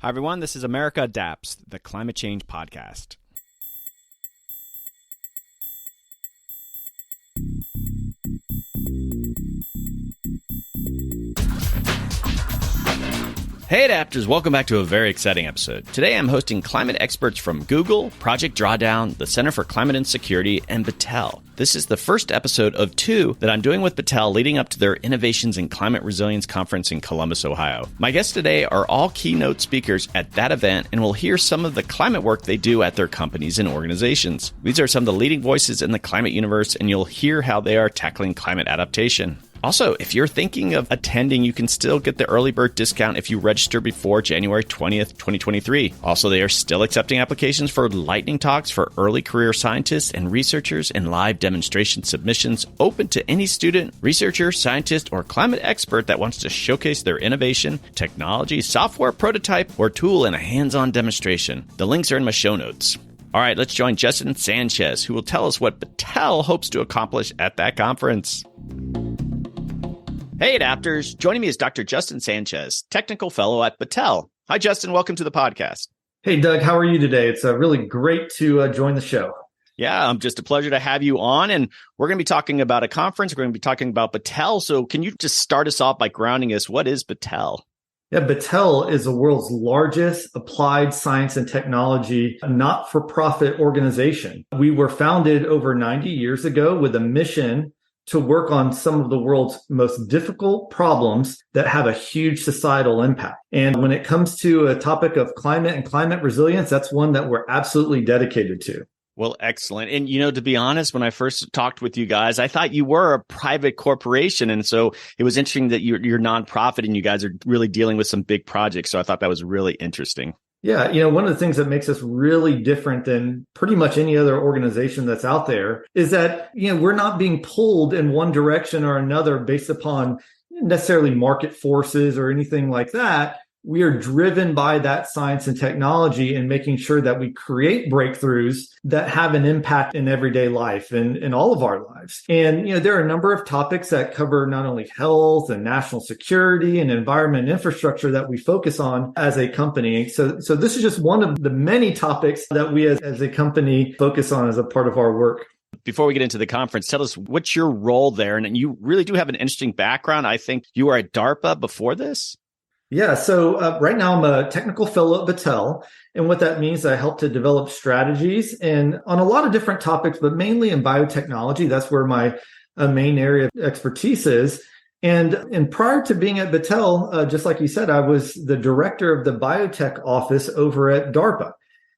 Hi, everyone. This is America Adapts, the climate change podcast. Hey Adapters, welcome back to a very exciting episode. Today I'm hosting climate experts from Google, Project Drawdown, the Center for Climate and Security, and Battelle. This is the first episode of 2 that I'm doing with Battelle leading up to their Innovations in Climate Resilience conference in Columbus, Ohio. My guests today are all keynote speakers at that event, and we'll hear some of the climate work they do at their companies and organizations. These are some of the leading voices in the climate universe, and you'll hear how they are tackling climate adaptation. Also, if you're thinking of attending, you can still get the early bird discount if you register before January 20th, 2023. Also, they are still accepting applications for lightning talks for early career scientists and researchers and live demonstration submissions open to any student, researcher, scientist, or climate expert that wants to showcase their innovation, technology, software prototype, or tool in a hands-on demonstration. The links are in my show notes. All right, let's join Justin Sanchez, who will tell us what Battelle hopes to accomplish at that conference. Hey, Adapters. Joining me is Dr. Justin Sanchez, Technical Fellow at Battelle. Hi, Justin. Welcome to the podcast. Hey, Doug. How are you today? It's really great to join the show. Yeah, just a pleasure to have you on. And we're going to be talking about a conference. We're going to be talking about Battelle. So can you just start us off by grounding us? What is Battelle? Yeah, Battelle is the world's largest applied science and technology not-for-profit organization. We were founded over 90 years ago with a mission to work on some of the world's most difficult problems that have a huge societal impact. And when it comes to a topic of climate and climate resilience, that's one that we're absolutely dedicated to. Well, excellent. And, to be honest, when I first talked with you guys, I thought you were a private corporation. And so it was interesting that you're nonprofit and you guys are really dealing with some big projects. So I thought that was really interesting. Yeah, one of the things that makes us really different than pretty much any other organization that's out there is that, we're not being pulled in one direction or another based upon necessarily market forces or anything like that. We are driven by that science and technology and making sure that we create breakthroughs that have an impact in everyday life and in all of our lives. And, there are a number of topics that cover not only health and national security and environment and infrastructure that we focus on as a company. So this is just one of the many topics that we as a company focus on as a part of our work. Before we get into the conference, tell us what's your role there? And you really do have an interesting background. I think you were at DARPA before this. Yeah, so right now I'm a technical fellow at Battelle, and what that means, I help to develop strategies and on a lot of different topics, but mainly in biotechnology. That's where my main area of expertise is. And prior to being at Battelle, just like you said, I was the director of the biotech office over at DARPA.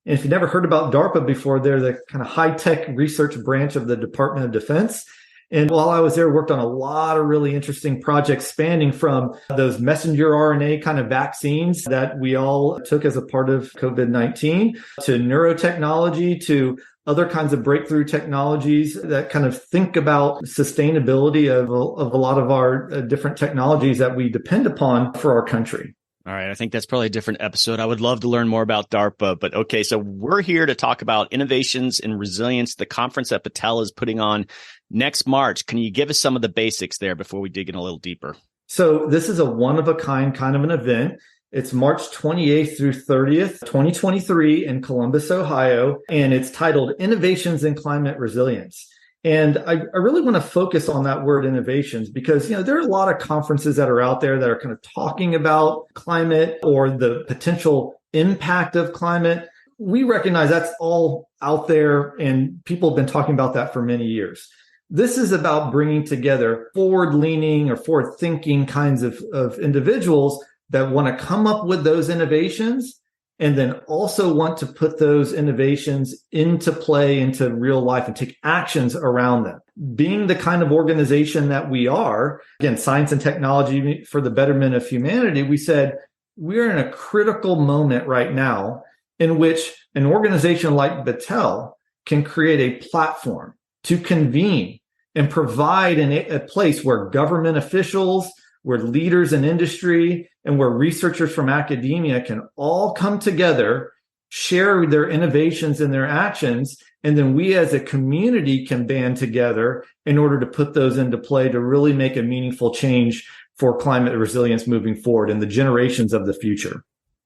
And if you've never heard about DARPA before, they're the kind of high-tech research branch of the Department of Defense. And while I was there, worked on a lot of really interesting projects spanning from those messenger RNA kind of vaccines that we all took as a part of COVID-19 to neurotechnology to other kinds of breakthrough technologies that kind of think about sustainability of a lot of our different technologies that we depend upon for our country. All right. I think that's probably a different episode. I would love to learn more about DARPA, but okay. So we're here to talk about innovations in resilience, the conference that Battelle is putting on next March. Can you give us some of the basics there before we dig in a little deeper? So this is a one-of-a-kind kind of an event. It's March 28th through 30th, 2023 in Columbus, Ohio, and it's titled Innovations in Climate Resilience. And I really want to focus on that word innovations because, there are a lot of conferences that are out there that are kind of talking about climate or the potential impact of climate. We recognize that's all out there and people have been talking about that for many years. This is about bringing together forward-leaning or forward-thinking kinds of individuals that want to come up with those innovations and then also want to put those innovations into play, into real life and take actions around them. Being the kind of organization that we are, again, science and technology for the betterment of humanity, we said we're in a critical moment right now in which an organization like Battelle can create a platform to convene and provide a place where government officials, where leaders in industry, and where researchers from academia can all come together, share their innovations and their actions, and then we as a community can band together in order to put those into play to really make a meaningful change for climate resilience moving forward in the generations of the future.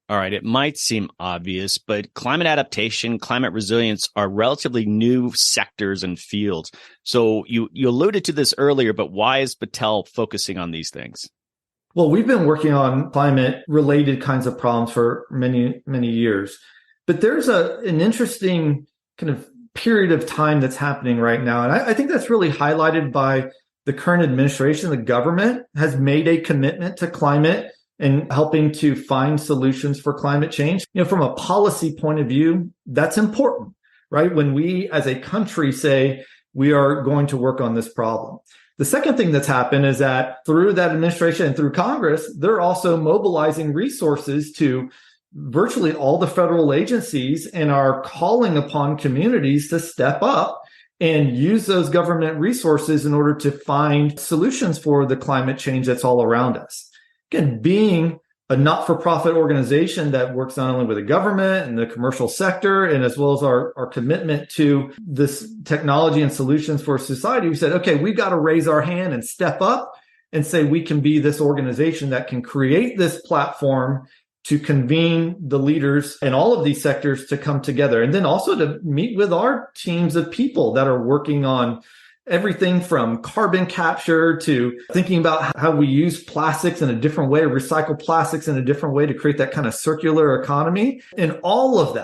All right, it might seem obvious, but climate adaptation, climate resilience are relatively new sectors and fields. So you alluded to this earlier, but why is Battelle focusing on these things? Well, we've been working on climate related kinds of problems for many, many years. But there's an interesting kind of period of time that's happening right now. And I think that's really highlighted by the current administration. The government has made a commitment to climate and helping to find solutions for climate change. From a policy point of view, that's important, right? When we as a country say we are going to work on this problem. The second thing that's happened is that through that administration and through Congress, they're also mobilizing resources to virtually all the federal agencies and are calling upon communities to step up and use those government resources in order to find solutions for the climate change that's all around us. Again, being a not-for-profit organization that works not only with the government and the commercial sector, and as well as our commitment to this technology and solutions for society, we said, okay, we've got to raise our hand and step up and say we can be this organization that can create this platform to convene the leaders in all of these sectors to come together. And then also to meet with our teams of people that are working on everything from carbon capture to thinking about how we use plastics in a different way, recycle plastics in a different way to create that kind of circular economy. And all of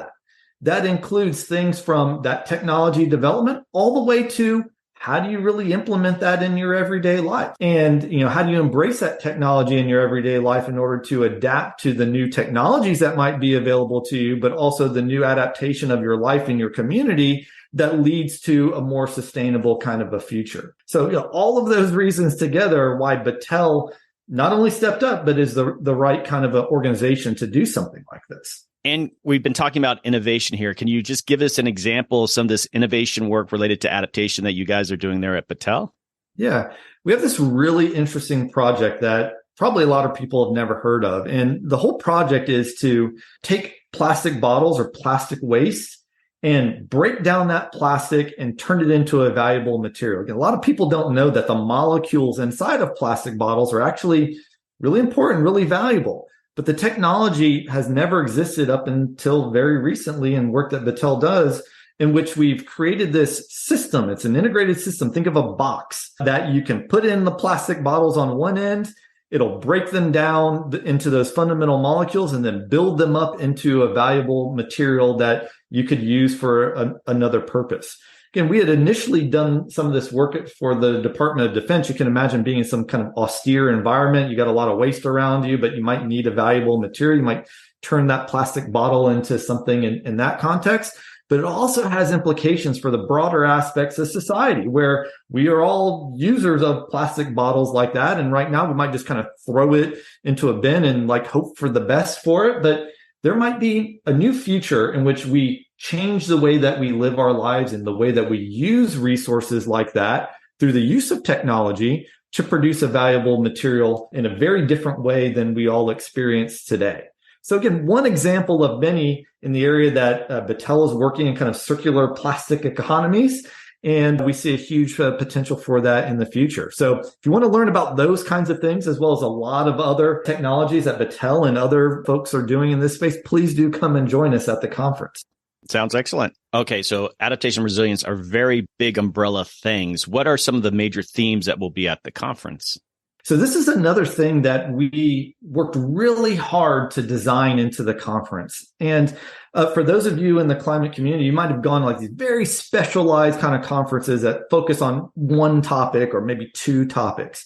that includes things from that technology development all the way to how do you really implement that in your everyday life? And, how do you embrace that technology in your everyday life in order to adapt to the new technologies that might be available to you, but also the new adaptation of your life in your community that leads to a more sustainable kind of a future. So, all of those reasons together are why Battelle not only stepped up, but is the right kind of an organization to do something like this. And we've been talking about innovation here. Can you just give us an example of some of this innovation work related to adaptation that you guys are doing there at Battelle? Yeah, we have this really interesting project that probably a lot of people have never heard of. And the whole project is to take plastic bottles or plastic waste and break down that plastic and turn it into a valuable material. Again, a lot of people don't know that the molecules inside of plastic bottles are actually really important, really valuable. But the technology has never existed up until very recently in work that Battelle does, in which we've created this system. It's an integrated system. Think of a box that you can put in the plastic bottles on one end. It'll break them down into those fundamental molecules and then build them up into a valuable material that you could use for another purpose. Again, we had initially done some of this work for the Department of Defense. You can imagine being in some kind of austere environment. You got a lot of waste around you, but you might need a valuable material. You might turn that plastic bottle into something in that context. But it also has implications for the broader aspects of society where we are all users of plastic bottles like that. And right now we might just kind of throw it into a bin and hope for the best for it. But there might be a new future in which we change the way that we live our lives and the way that we use resources like that through the use of technology to produce a valuable material in a very different way than we all experience today. So again, one example of many in the area that Battelle is working in kind of circular plastic economies. And we see a huge potential for that in the future. So if you want to learn about those kinds of things, as well as a lot of other technologies that Battelle and other folks are doing in this space, please do come and join us at the conference. Sounds excellent. Okay, so adaptation and resilience are very big umbrella things. What are some of the major themes that will be at the conference? So this is another thing that we worked really hard to design into the conference. And for those of you in the climate community, you might have gone these very specialized kind of conferences that focus on one topic or maybe two topics.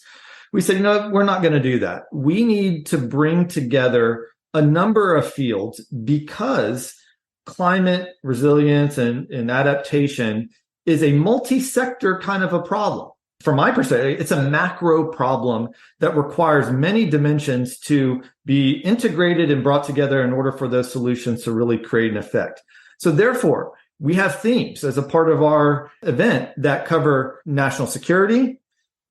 We said, we're not going to do that. We need to bring together a number of fields because climate resilience and adaptation is a multi-sector kind of a problem. From my perspective, it's a macro problem that requires many dimensions to be integrated and brought together in order for those solutions to really create an effect. So therefore, we have themes as a part of our event that cover national security,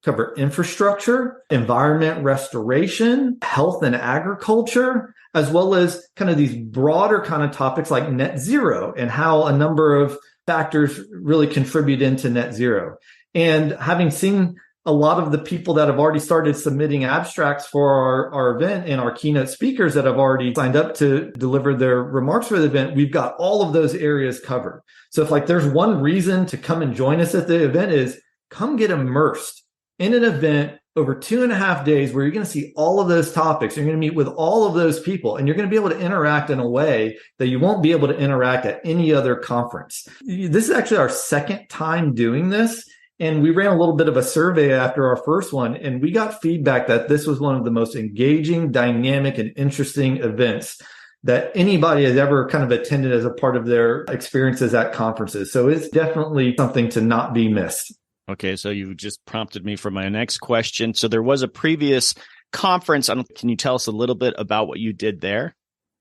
cover infrastructure, environment restoration, health and agriculture, as well as kind of these broader kind of topics like net zero and how a number of factors really contribute into net zero. And having seen a lot of the people that have already started submitting abstracts for our event and our keynote speakers that have already signed up to deliver their remarks for the event, we've got all of those areas covered. So if like there's one reason to come and join us at the event is come get immersed in an event over 2.5 days where you're going to see all of those topics. You're going to meet with all of those people, and you're going to be able to interact in a way that you won't be able to interact at any other conference. This is actually our second time doing this. And we ran a little bit of a survey after our first one, and we got feedback that this was one of the most engaging, dynamic, and interesting events that anybody has ever kind of attended as a part of their experiences at conferences. So it's definitely something to not be missed. Okay, so you just prompted me for my next question. So there was a previous conference. Can you tell us a little bit about what you did there?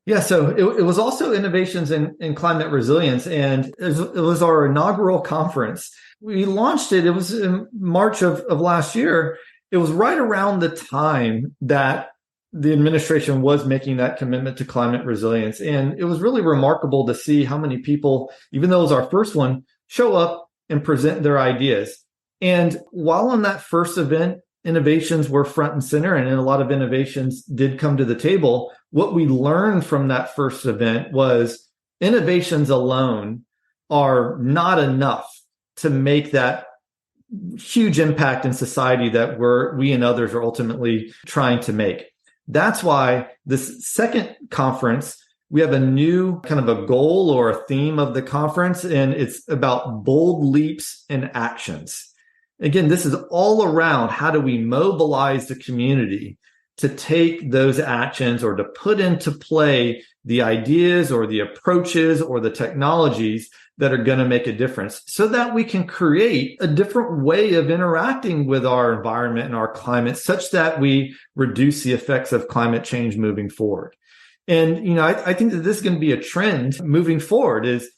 Yeah, so it was also Innovations in Climate Resilience, and it was our inaugural conference. We launched it was in March of last year. It was right around the time that the administration was making that commitment to climate resilience. And it was really remarkable to see how many people, even though it was our first one, show up and present their ideas. And while on that first event, innovations were front and center, and a lot of innovations did come to the table, what we learned from that first event was innovations alone are not enough to make that huge impact in society that we and others are ultimately trying to make. That's why this second conference, we have a new kind of a goal or a theme of the conference, and it's about bold leaps and actions. Again, this is all around how do we mobilize the community to take those actions or to put into play the ideas or the approaches or the technologies that are going to make a difference so that we can create a different way of interacting with our environment and our climate such that we reduce the effects of climate change moving forward. And, I think that this is going to be a trend moving forward is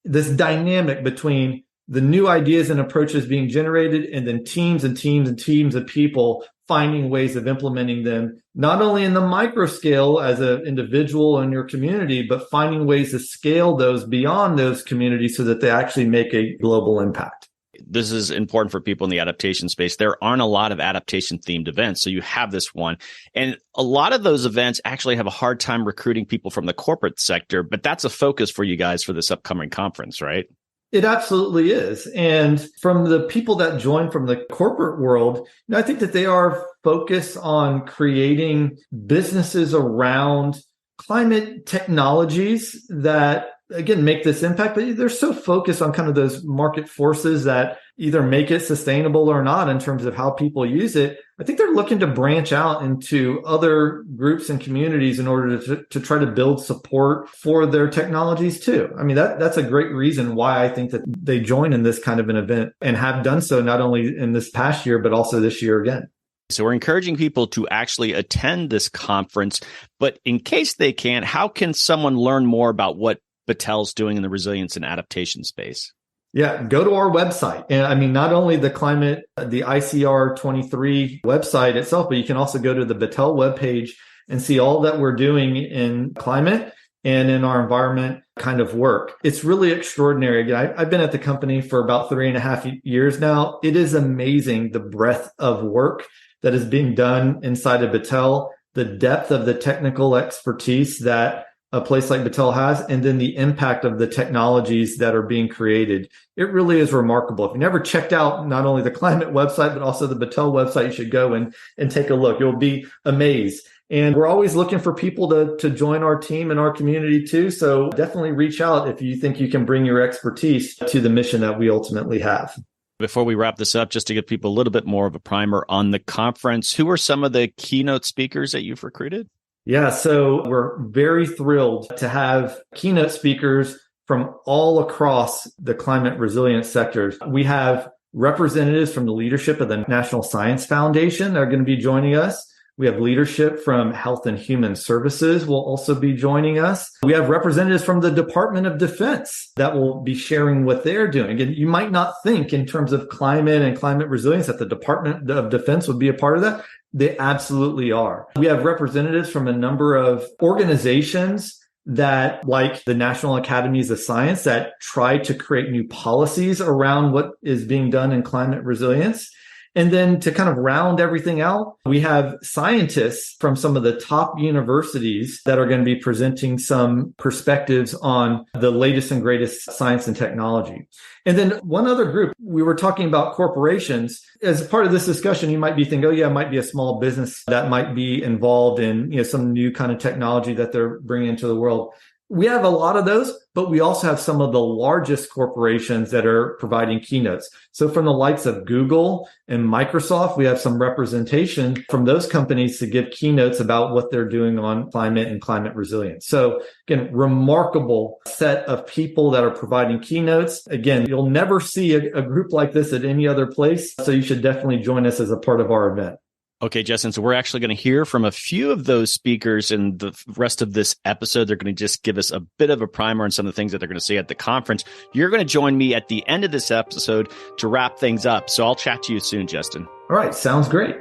this dynamic between the new ideas and approaches being generated and then teams and teams and teams of people finding ways of implementing them, not only in the micro scale as an individual in your community, but finding ways to scale those beyond those communities so that they actually make a global impact. This is important for people in the adaptation space. There aren't a lot of adaptation themed events. So you have this one. And a lot of those events actually have a hard time recruiting people from the corporate sector, but that's a focus for you guys for this upcoming conference, right? It absolutely is. And from the people that join from the corporate world, I think that they are focused on creating businesses around climate technologies that, again, make this impact, but they're so focused on kind of those market forces that either make it sustainable or not in terms of how people use it. I think they're looking to branch out into other groups and communities in order to try to build support for their technologies too. I mean, that's a great reason why I think that they join in this kind of an event and have done so not only in this past year, but also this year again. So we're encouraging people to actually attend this conference, but in case they can't, how can someone learn more about what Battelle's doing in the resilience and adaptation space? Yeah, go to our website. And I mean, not only the ICR 23 website itself, but you can also go to the Battelle webpage and see all that we're doing in climate and in our environment kind of work. It's really extraordinary. Again, I've been at the company for about 3.5 years now. It is amazing the breadth of work that is being done inside of Battelle, the depth of the technical expertise that a place like Battelle has, and then the impact of the technologies that are being created. It really is remarkable. If you never checked out not only the climate website, but also the Battelle website, you should go and take a look. You'll be amazed. And we're always looking for people to join our team and our community too. So definitely reach out if you think you can bring your expertise to the mission that we ultimately have. Before we wrap this up, just to give people a little bit more of a primer on the conference, who are some of the keynote speakers that you've recruited? Yeah, so we're very thrilled to have keynote speakers from all across the climate resilience sectors. We have representatives from the leadership of the National Science Foundation that are going to be joining us. We have leadership from Health and Human Services will also be joining us. We have representatives from the Department of Defense that will be sharing what they're doing. Again, you might not think in terms of climate and climate resilience that the Department of Defense would be a part of that. They absolutely are. We have representatives from a number of organizations that, like the National Academies of Science, that try to create new policies around what is being done in climate resilience. And then to kind of round everything out, we have scientists from some of the top universities that are going to be presenting some perspectives on the latest and greatest science and technology. And then one other group, we were talking about corporations. As part of this discussion, you might be thinking, oh yeah, it might be a small business that might be involved in, some new kind of technology that they're bringing into the world. We have a lot of those, but we also have some of the largest corporations that are providing keynotes. So from the likes of Google and Microsoft, we have some representation from those companies to give keynotes about what they're doing on climate and climate resilience. So again, remarkable set of people that are providing keynotes. Again, you'll never see a group like this at any other place. So you should definitely join us as a part of our event. Okay, Justin, so we're actually going to hear from a few of those speakers in the rest of this episode. They're going to just give us a bit of a primer on some of the things that they're going to say at the conference. You're going to join me at the end of this episode to wrap things up. So I'll chat to you soon, Justin. All right, sounds great.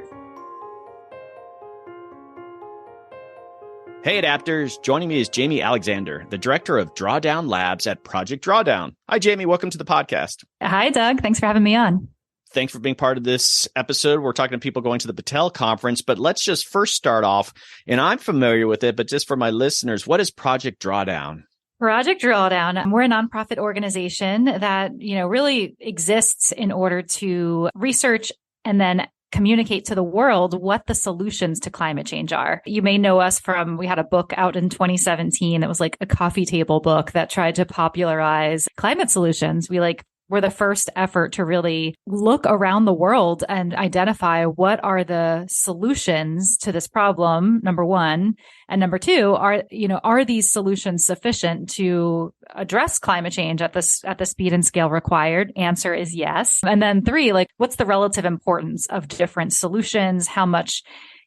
Hey, Adapters. Joining me is Jamie Alexander, the director of Drawdown Labs at Project Drawdown. Hi, Jamie. Welcome to the podcast. Hi, Doug. Thanks for having me on. Thanks for being part of this episode. We're talking to people going to the Battelle conference, but let's just first start off, and I'm familiar with it, but just for my listeners, what is Project Drawdown? Project Drawdown, we're a nonprofit organization that, really exists in order to research and then communicate to the world what the solutions to climate change are. You may know us from, we had a book out in 2017 that was like a coffee table book that tried to popularize climate solutions. We're the first effort to really look around the world and identify what are the solutions to this problem, number one. And number two, are these solutions sufficient to address climate change at the speed and scale required? Answer is yes. And then three, what's the relative importance of different solutions? How much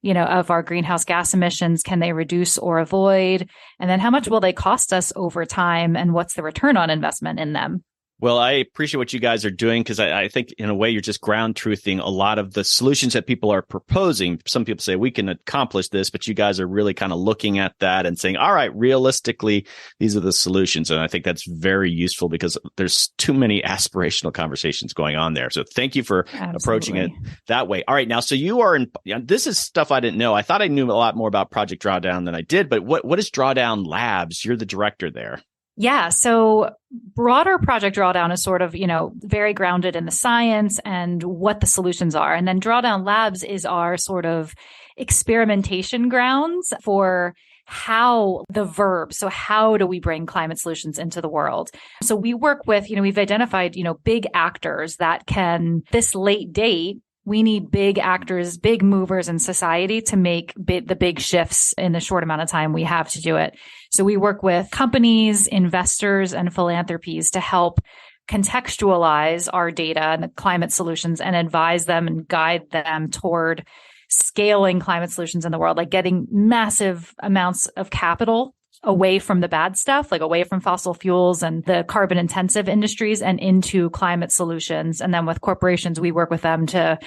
of our greenhouse gas emissions can they reduce or avoid? And then how much will they cost us over time? And what's the return on investment in them? Well, I appreciate what you guys are doing because I think in a way you're just ground truthing a lot of the solutions that people are proposing. Some people say we can accomplish this, but you guys are really kind of looking at that and saying, all right, realistically, these are the solutions. And I think that's very useful because there's too many aspirational conversations going on there. So thank you for approaching it that way. All right. Now, so you are this is stuff I didn't know. I thought I knew a lot more about Project Drawdown than I did, but what is Drawdown Labs? You're the director there. Yeah. So broader Project Drawdown is sort of, very grounded in the science and what the solutions are. And then Drawdown Labs is our sort of experimentation grounds for how the verb. So how do we bring climate solutions into the world? So we work with, we've identified, big actors that can, this late date, we need big actors, big movers in society to make the big shifts in the short amount of time we have to do it. So we work with companies, investors, and philanthropies to help contextualize our data and the climate solutions and advise them and guide them toward scaling climate solutions in the world, like getting massive amounts of capital away from the bad stuff, like away from fossil fuels and the carbon intensive industries and into climate solutions. And then with corporations, we work with them to,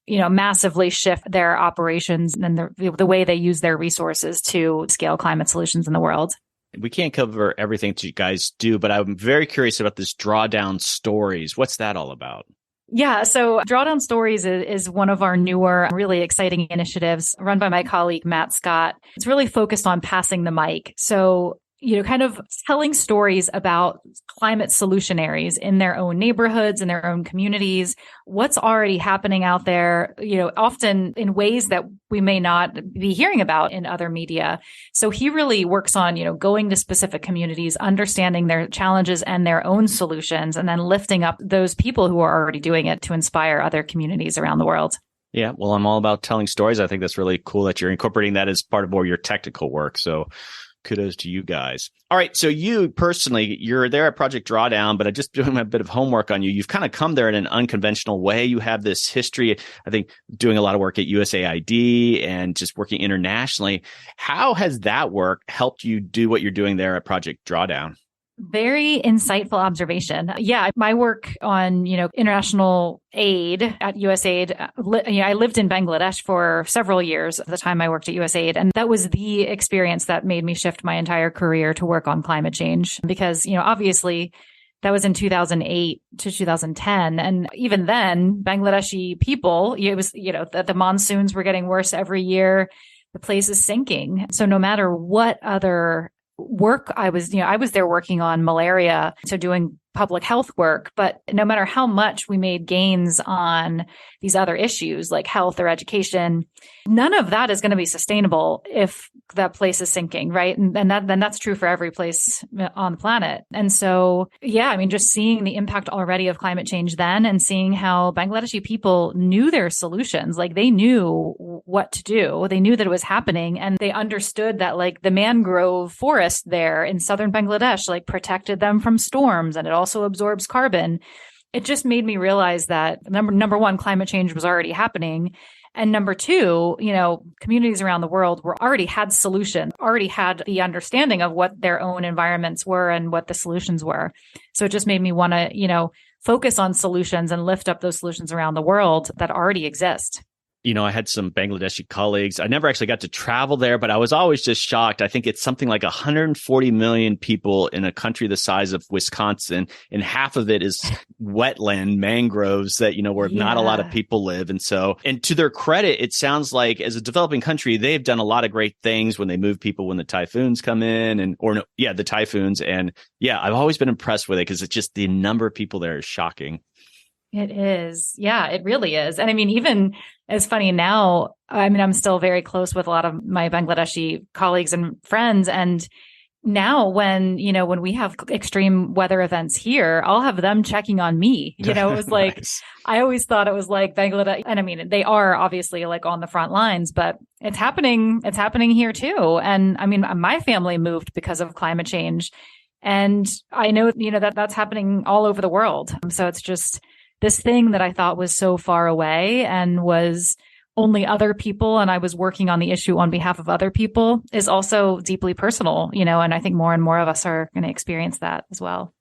massively shift their operations and the way they use their resources to scale climate solutions in the world. We can't cover everything that you guys do, but I'm very curious about this Drawdown Stories. What's that all about? Yeah. So Drawdown Stories is one of our newer, really exciting initiatives run by my colleague, Matt Scott. It's really focused on passing the mic. So, kind of telling stories about climate solutionaries in their own neighborhoods, in their own communities, what's already happening out there, often in ways that we may not be hearing about in other media. So he really works on, going to specific communities, understanding their challenges and their own solutions, and then lifting up those people who are already doing it to inspire other communities around the world. Yeah, well, I'm all about telling stories. I think that's really cool that you're incorporating that as part of more of your technical work. So kudos to you guys. All right. So you personally, you're there at Project Drawdown, but I just doing a bit of homework on you. You've kind of come there in an unconventional way. You have this history, I think, doing a lot of work at USAID and just working internationally. How has that work helped you do what you're doing there at Project Drawdown? Very insightful observation. Yeah, my work on, international aid at USAID, I lived in Bangladesh for several years at the time I worked at USAID. And that was the experience that made me shift my entire career to work on climate change. Because, obviously, That was in 2008 to 2010. And even then, Bangladeshi people, it was, the monsoons were getting worse every year. The place is sinking. So no matter what other work I was there working on malaria, so doing public health work, but no matter how much we made gains on these other issues like health or education, none of that is going to be sustainable if that place is sinking, right? And that's true for every place on the planet. And so, just seeing the impact already of climate change then and seeing how Bangladeshi people knew their solutions, like they knew what to do. They knew that it was happening and they understood that like the mangrove forest there in southern Bangladesh, like protected them from storms and it also absorbs carbon. It just made me realize that number one, climate change was already happening. And number two, communities around the world already had solutions, already had the understanding of what their own environments were and what the solutions were. So it just made me want to, focus on solutions and lift up those solutions around the world that already exist. I had some Bangladeshi colleagues. I never actually got to travel there, but I was always just shocked. I think it's something like 140 million people in a country the size of Wisconsin, and half of it is wetland mangroves that, where not a lot of people live. And to their credit, it sounds like as a developing country, they've done a lot of great things when they move people when the typhoons come in the typhoons. And I've always been impressed with it because it's just the number of people there is shocking. It is. Yeah, it really is. And even it's funny now, I'm still very close with a lot of my Bangladeshi colleagues and friends. And now when we have extreme weather events here, I'll have them checking on me. It was like, nice. I always thought it was like Bangladesh. And they are obviously like on the front lines, but it's happening. It's happening here too. And my family moved because of climate change. And I know, that's happening all over the world. So it's just this thing that I thought was so far away and was only other people, and I was working on the issue on behalf of other people, is also deeply personal, and I think more and more of us are going to experience that as well.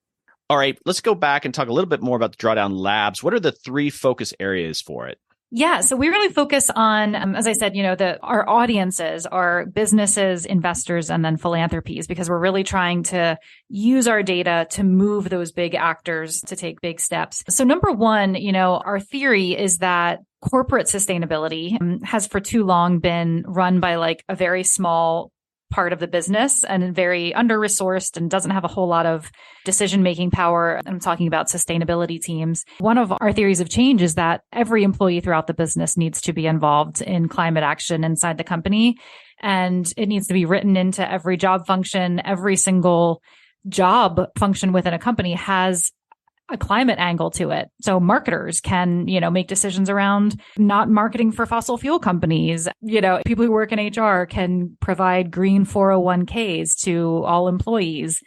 All right, let's go back and talk a little bit more about the Drawdown Labs. What are the 3 focus areas for it? Yeah. So we really focus on, as I said, our audiences are businesses, investors, and then philanthropies, because we're really trying to use our data to move those big actors to take big steps. So number one, our theory is that corporate sustainability has for too long been run by like a very small part of the business and very under-resourced and doesn't have a whole lot of decision-making power. I'm talking about sustainability teams. One of our theories of change is that every employee throughout the business needs to be involved in climate action inside the company. And it needs to be written into every job function. Every single job function within a company has a climate angle to it. So marketers can, make decisions around not marketing for fossil fuel companies. People who work in HR can provide green 401ks to all employees.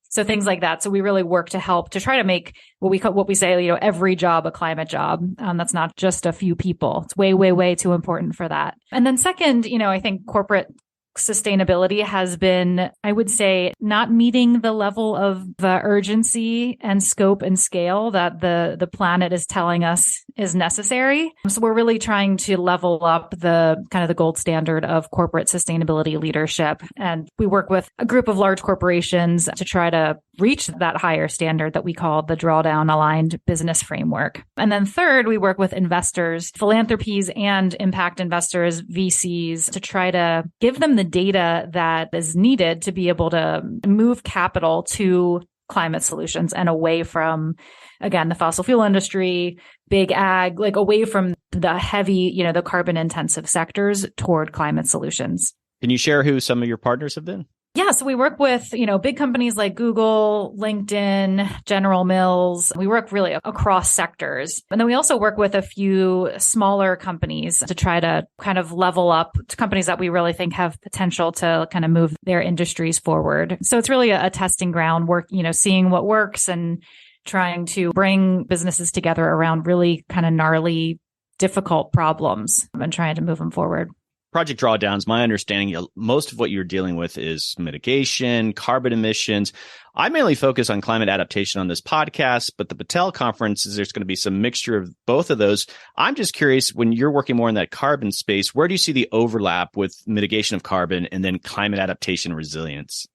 So things like that. So we really work to help to try to make what we say, every job a climate job. That's not just a few people. It's way, way, way too important for that. And then second, I think corporate sustainability has been, I would say, not meeting the level of urgency and scope and scale that the planet is telling us is necessary. So we're really trying to level up the kind of the gold standard of corporate sustainability leadership. And we work with a group of large corporations to try to reach that higher standard that we call the Drawdown Aligned Business Framework. And then third, we work with investors, philanthropies and impact investors, VCs, to try to give them the data that is needed to be able to move capital to climate solutions and away from, again, the fossil fuel industry, big ag, like away from the heavy, the carbon intensive sectors toward climate solutions. Can you share who some of your partners have been? Yeah. So we work with, big companies like Google, LinkedIn, General Mills. We work really across sectors. And then we also work with a few smaller companies to try to kind of level up to companies that we really think have potential to kind of move their industries forward. So it's really a testing ground, seeing what works and trying to bring businesses together around really kind of gnarly, difficult problems and trying to move them forward. Project Drawdowns, my understanding, most of what you're dealing with is mitigation, carbon emissions. I mainly focus on climate adaptation on this podcast, but the Battelle conference, there's going to be some mixture of both of those. I'm just curious, when you're working more in that carbon space, where do you see the overlap with mitigation of carbon and then climate adaptation and resilience?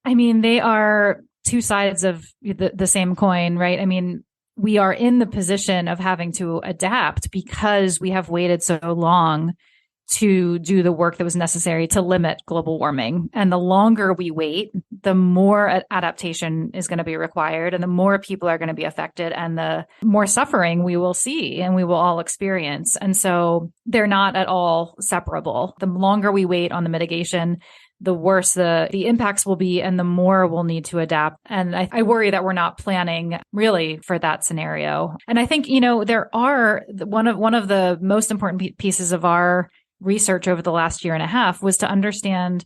They are two sides of the same coin, right? I mean, we are in the position of having to adapt because we have waited so long to do the work that was necessary to limit global warming. And the longer we wait, the more adaptation is going to be required and the more people are going to be affected and the more suffering we will see and we will all experience. And so they're not at all separable. The longer we wait on the mitigation, the worse the impacts will be and the more we'll need to adapt. And I worry that we're not planning really for that scenario. And I think, there are one of the most important pieces of our research over the last year and a half was to understand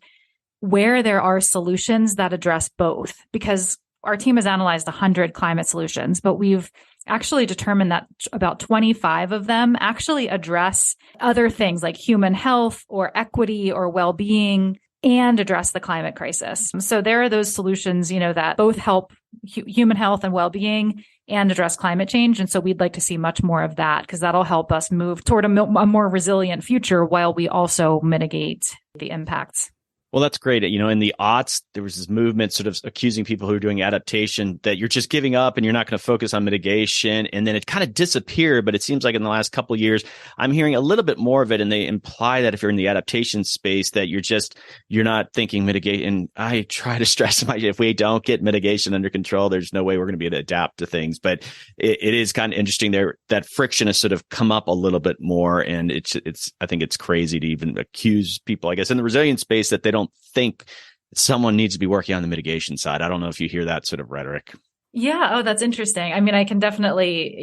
where there are solutions that address both, because our team has analyzed 100 climate solutions, but we've actually determined that about 25 of them actually address other things like human health or equity or well-being and address the climate crisis. So there are those solutions, that both help human health and well-being and address climate change. And so we'd like to see much more of that because that'll help us move toward a more resilient future while we also mitigate the impacts. Well, that's great. In the aughts, there was this movement sort of accusing people who are doing adaptation that you're just giving up and you're not going to focus on mitigation. And then it kind of disappeared. But it seems like in the last couple of years, I'm hearing a little bit more of it. And they imply that if you're in the adaptation space, that you're not thinking mitigate. And I try to stress if we don't get mitigation under control, there's no way we're going to be able to adapt to things. But it is kind of interesting there that friction has sort of come up a little bit more. And I think it's crazy to even accuse people, I guess, in the resilience space that they don't think someone needs to be working on the mitigation side. I don't know if you hear that sort of rhetoric. Yeah. Oh, that's interesting. I mean, I've definitely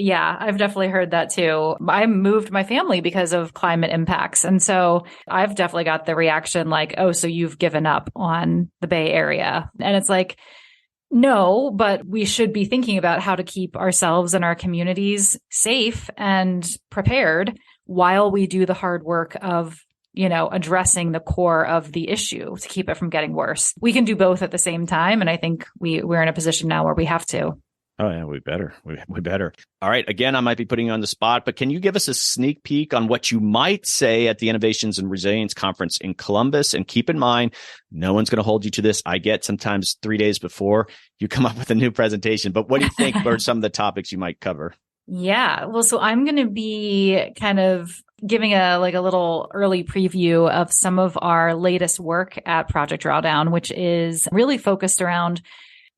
heard that too. I moved my family because of climate impacts. And so I've definitely got the reaction like, oh, so you've given up on the Bay Area. And it's like, no, but we should be thinking about how to keep ourselves and our communities safe and prepared while we do the hard work of addressing the core of the issue to keep it from getting worse. We can do both at the same time. And I think we're in a position now where we have to. Oh, yeah, we better. We better. All right. Again, I might be putting you on the spot, but can you give us a sneak peek on what you might say at the Innovations and Resilience Conference in Columbus? And keep in mind, no one's going to hold you to this. I get sometimes 3 days before you come up with a new presentation. But what do you think are some of the topics you might cover? Yeah. Well, so I'm going to be kind of giving a little early preview of some of our latest work at Project Drawdown, which is really focused around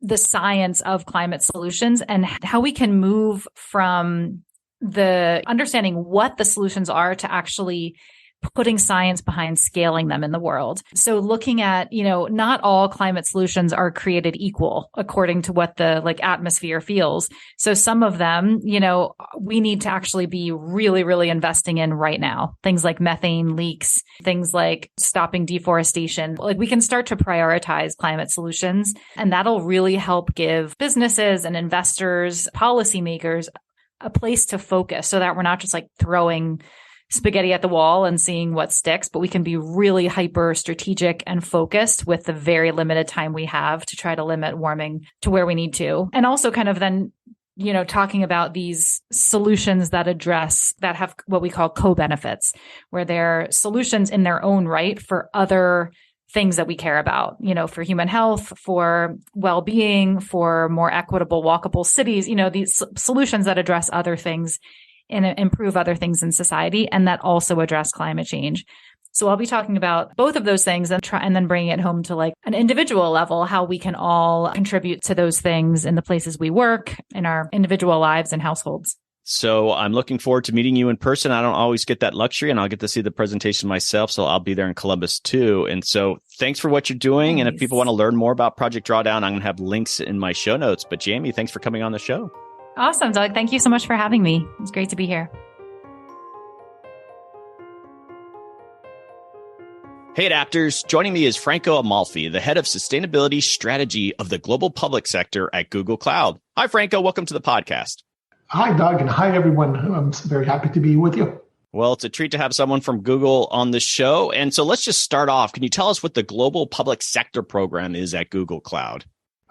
the science of climate solutions and how we can move from the understanding what the solutions are to actually putting science behind scaling them in the world. So looking at, not all climate solutions are created equal according to what the atmosphere feels. So some of them, we need to actually be really, really investing in right now. Things like methane leaks, things like stopping deforestation. We can start to prioritize climate solutions, and that'll really help give businesses and investors, policymakers a place to focus so that we're not just throwing spaghetti at the wall and seeing what sticks, but we can be really hyper strategic and focused with the very limited time we have to try to limit warming to where we need to. And also kind of then, talking about these solutions that have what we call co-benefits, where they're solutions in their own right for other things that we care about, for human health, for well-being, for more equitable, walkable cities, these solutions that address other things and improve other things in society, and that also address climate change. So I'll be talking about both of those things and then bringing it home to an individual level, how we can all contribute to those things in the places we work, in our individual lives and households. So I'm looking forward to meeting you in person. I don't always get that luxury, and I'll get to see the presentation myself. So I'll be there in Columbus too. And so thanks for what you're doing. Nice. And if people want to learn more about Project Drawdown, I'm going to have links in my show notes. But Jamie, thanks for coming on the show. Awesome, Doug. Thank you so much for having me. It's great to be here. Hey, Adapters. Joining me is Franco Amalfi, the head of sustainability strategy of the global public sector at Google Cloud. Hi, Franco. Welcome to the podcast. Hi, Doug, and hi, everyone. I'm very happy to be with you. Well, it's a treat to have someone from Google on the show. And so let's just start off. Can you tell us what the global public sector program is at Google Cloud?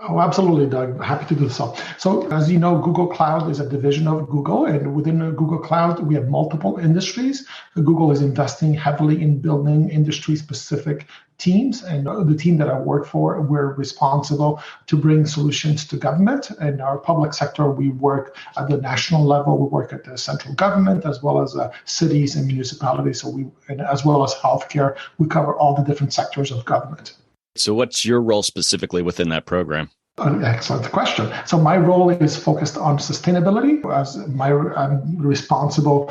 Oh, absolutely, Doug. Happy to do so. So, as you know, Google Cloud is a division of Google, and within Google Cloud, we have multiple industries. Google is investing heavily in building industry-specific teams, and the team that I work for, we're responsible to bring solutions to government. And our public sector, we work at the national level, we work at the central government, as well as cities and municipalities. And as well as healthcare, we cover all the different sectors of government. So what's your role specifically within that program? An excellent question. So my role is focused on sustainability. I'm responsible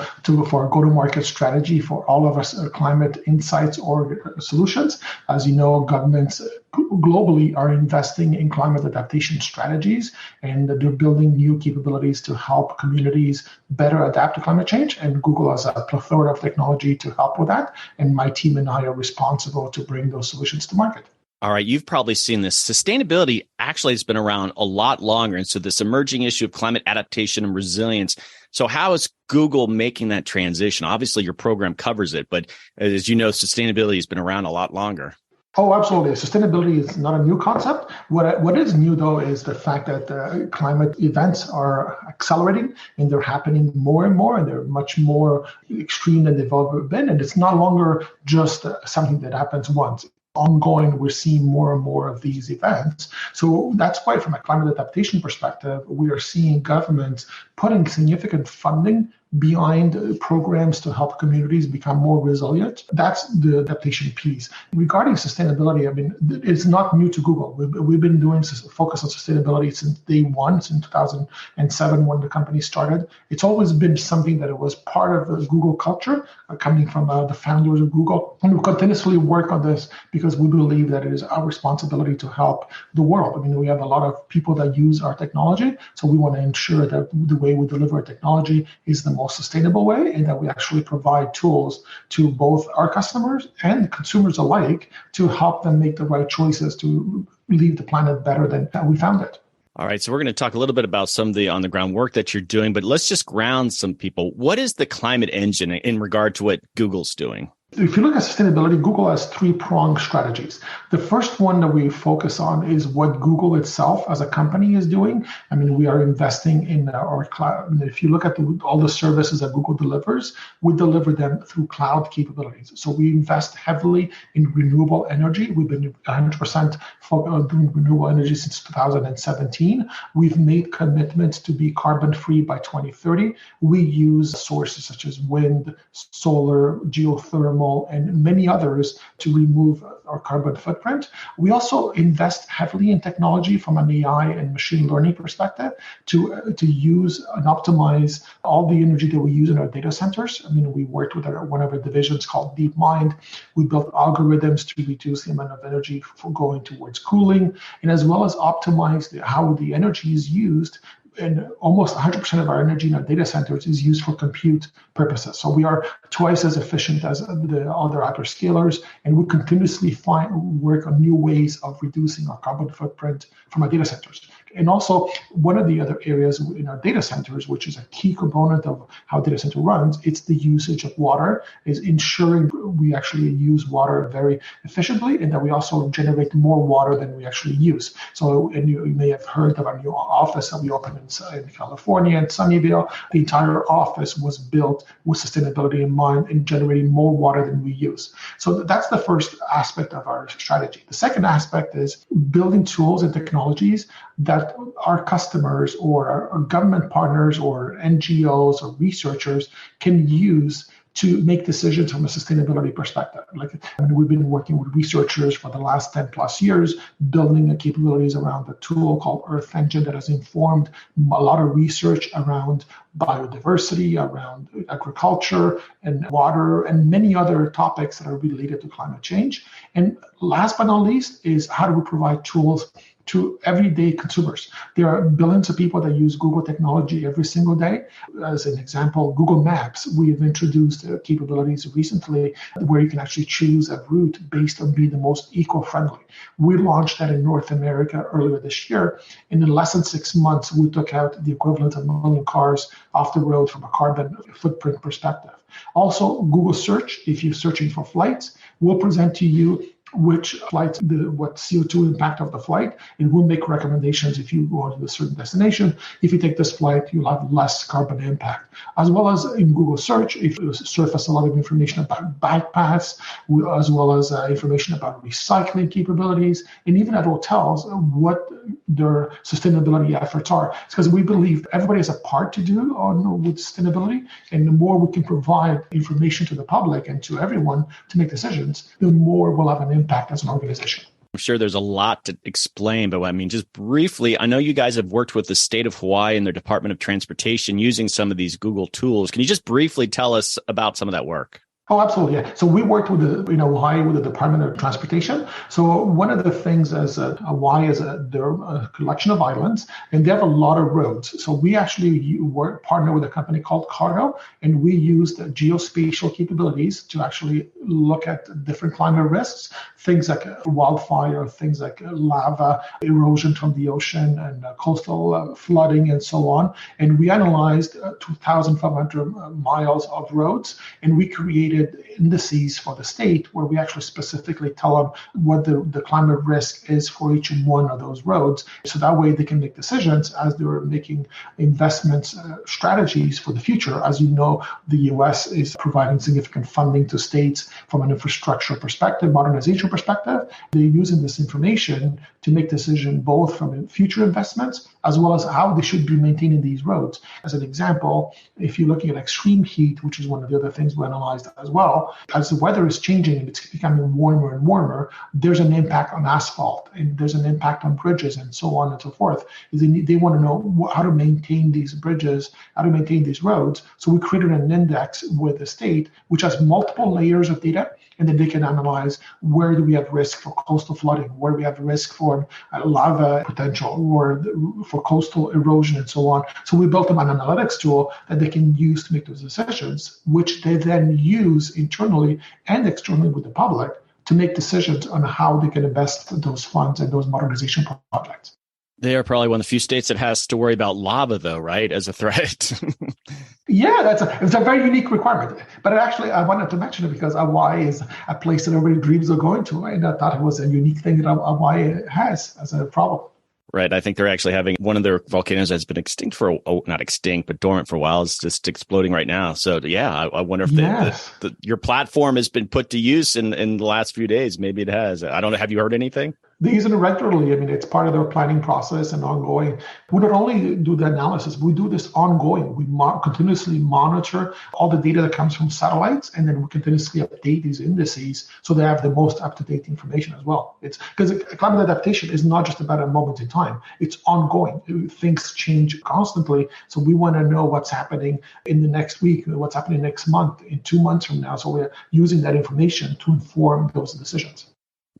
for a go-to-market strategy for all of us climate insights or solutions. As you know, governments globally are investing in climate adaptation strategies, and they're building new capabilities to help communities better adapt to climate change. And Google has a plethora of technology to help with that. And my team and I are responsible to bring those solutions to market. All right, you've probably seen this. Sustainability actually has been around a lot longer. And so this emerging issue of climate adaptation and resilience. So how is Google making that transition? Obviously, your program covers it, but as you know, sustainability has been around a lot longer. Oh, absolutely. Sustainability is not a new concept. What is new, though, is the fact that climate events are accelerating and they're happening more and more, and they're much more extreme than they've ever been. And it's no longer just something that happens once. Ongoing, we're seeing more and more of these events. So that's why, from a climate adaptation perspective, we are seeing governments putting significant funding behind programs to help communities become more resilient. That's the adaptation piece. Regarding sustainability, I mean, it's not new to Google. We've been doing focus on sustainability since day one, since 2007 when the company started. It's always been something that it was part of the Google culture, coming from the founders of Google. And we continuously work on this because we believe that it is our responsibility to help the world. I mean, we have a lot of people that use our technology, so we want to ensure that the way we deliver our technology is the most sustainable way, and that we actually provide tools to both our customers and consumers alike to help them make the right choices to leave the planet better than we found it. All right, so we're going to talk a little bit about some of the on-the-ground work that you're doing, but let's just ground some people. What is the climate engine in regard to what Google's doing? If you look at sustainability, Google has three-pronged strategies. The first one that we focus on is what Google itself as a company is doing. I mean, we are investing in our cloud. If you look at all the services that Google delivers, we deliver them through cloud capabilities. So we invest heavily in renewable energy. We've been 100% focused on doing renewable energy since 2017. We've made commitments to be carbon-free by 2030. We use sources such as wind, solar, geothermal, and many others to remove our carbon footprint. We also invest heavily in technology from an AI and machine learning perspective to use and optimize all the energy that we use in our data centers. I mean, we worked with one of our divisions called DeepMind. We built algorithms to reduce the amount of energy for going towards cooling, and as well as optimize how the energy is used. And almost 100% of our energy in our data centers is used for compute purposes. So we are twice as efficient as the other hyperscalers, and we continuously work on new ways of reducing our carbon footprint from our data centers. And also, one of the other areas in our data centers, which is a key component of how data center runs, it's the usage of water, is ensuring we actually use water very efficiently and that we also generate more water than we actually use. So, and you may have heard of our new office that we opened in California, in Sunnyvale. The entire office was built with sustainability in mind and generating more water than we use. So that's the first aspect of our strategy. The second aspect is building tools and technologies that our customers or our government partners or NGOs or researchers can use to make decisions from a sustainability perspective. We've been working with researchers for the last 10 plus years, building the capabilities around a tool called Earth Engine that has informed a lot of research around biodiversity, around agriculture and water, and many other topics that are related to climate change. And last but not least is how do we provide tools to everyday consumers. There are billions of people that use Google technology every single day. As an example, Google Maps, we have introduced capabilities recently where you can actually choose a route based on being the most eco-friendly. We launched that in North America earlier this year. And in less than 6 months, we took out the equivalent of 1 million cars off the road from a carbon footprint perspective. Also, Google Search, if you're searching for flights, will present to you which flights, what CO2 impact of the flight. It will make recommendations if you go to a certain destination. If you take this flight, you'll have less carbon impact. As well as in Google search, if you surface a lot of information about bike paths, as well as information about recycling capabilities, and even at hotels, what their sustainability efforts are. It's because we believe everybody has a part to do with sustainability, and the more we can provide information to the public and to everyone to make decisions, the more we'll have an impact as an organization. I'm sure there's a lot to explain, but I mean, just briefly, I know you guys have worked with the state of Hawaii and their Department of Transportation using some of these Google tools. Can you just briefly tell us about some of that work? Oh, absolutely. Yeah. So we worked with Hawaii with the Department of Transportation. So one of the things as Hawaii is they're a collection of islands, and they have a lot of roads. So we actually partner with a company called Cargo, and we used geospatial capabilities to actually look at different climate risks, things like wildfire, things like lava, erosion from the ocean, and coastal flooding, and so on. And we analyzed 2,500 miles of roads, and we created indices for the state where we actually specifically tell them what the climate risk is for each one of those roads. So that way they can make decisions as they're making investments, strategies for the future. As you know, the US is providing significant funding to states from an infrastructure perspective, modernization perspective. They're using this information to make decisions both from future investments as well as how they should be maintaining these roads. As an example, if you're looking at extreme heat, which is one of the other things we analyzed as well, as the weather is changing and it's becoming warmer and warmer, there's an impact on asphalt and there's an impact on bridges and so on and so forth. They want to know how to maintain these bridges, how to maintain these roads. So we created an index with the state, which has multiple layers of data, and then they can analyze where do we have risk for coastal flooding, where do we have risk for lava potential, or for coastal erosion and so on. So we built them an analytics tool that they can use to make those decisions, which they then use internally and externally with the public to make decisions on how they can invest those funds in those modernization projects. They are probably one of the few states that has to worry about lava, though, right, as a threat. Yeah, it's a very unique requirement. But actually, I wanted to mention it because Hawaii is a place that everybody dreams of going to, and I thought it was a unique thing that Hawaii has as a problem. Right. I think they're actually having one of their volcanoes that's been extinct not extinct, but dormant for a while. It's just exploding right now. So, yeah, I wonder if your platform has been put to use in the last few days. Maybe it has. I don't know. Have you heard anything? They use it regularly. I mean, it's part of their planning process and ongoing. We not only do the analysis, we do this ongoing. We continuously monitor all the data that comes from satellites, and then we continuously update these indices so they have the most up-to-date information as well. It's because climate adaptation is not just about a moment in time. It's ongoing. Things change constantly. So we want to know what's happening in the next week, what's happening next month, in 2 months from now. So we're using that information to inform those decisions.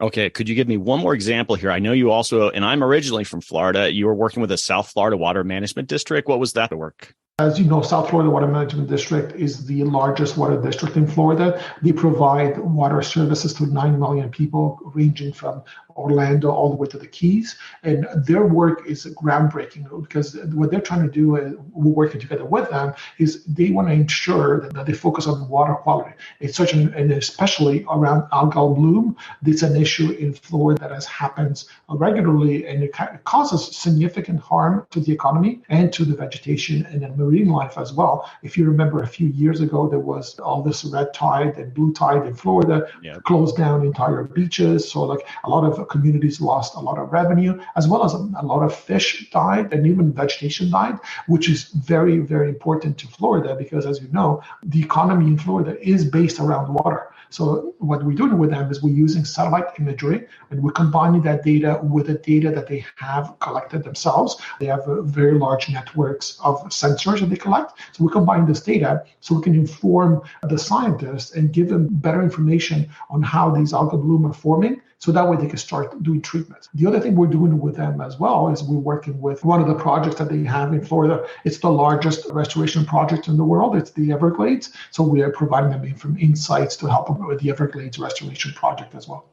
Okay. Could you give me one more example here? I know you also, and I'm originally from Florida, you were working with a South Florida Water Management District. What was that work? As you know, South Florida Water Management District is the largest water district in Florida. They provide water services to 9 million people, ranging from Orlando all the way to the Keys. And their work is groundbreaking because what they're trying to do, we're working together with them, is they want to ensure that they focus on water quality. It's such and especially around algal bloom. It's an issue in Florida that happens regularly, and it causes significant harm to the economy and to the vegetation and then marine life as well. If you remember a few years ago, there was all this red tide and blue tide in Florida, closed down entire beaches. So like a lot of communities lost a lot of revenue, as well as a lot of fish died and even vegetation died, which is very, very important to Florida because, as you know, the economy in Florida is based around water. So what we're doing with them is we're using satellite imagery, and we're combining that data with the data that they have collected themselves. They have very large networks of sensors that they collect. So we combine this data so we can inform the scientists and give them better information on how these algal bloom are forming. So that way they can start doing treatments. The other thing we're doing with them as well is we're working with one of the projects that they have in Florida. It's the largest restoration project in the world. It's the Everglades. So we are providing them insights to help them with the Everglades restoration project as well.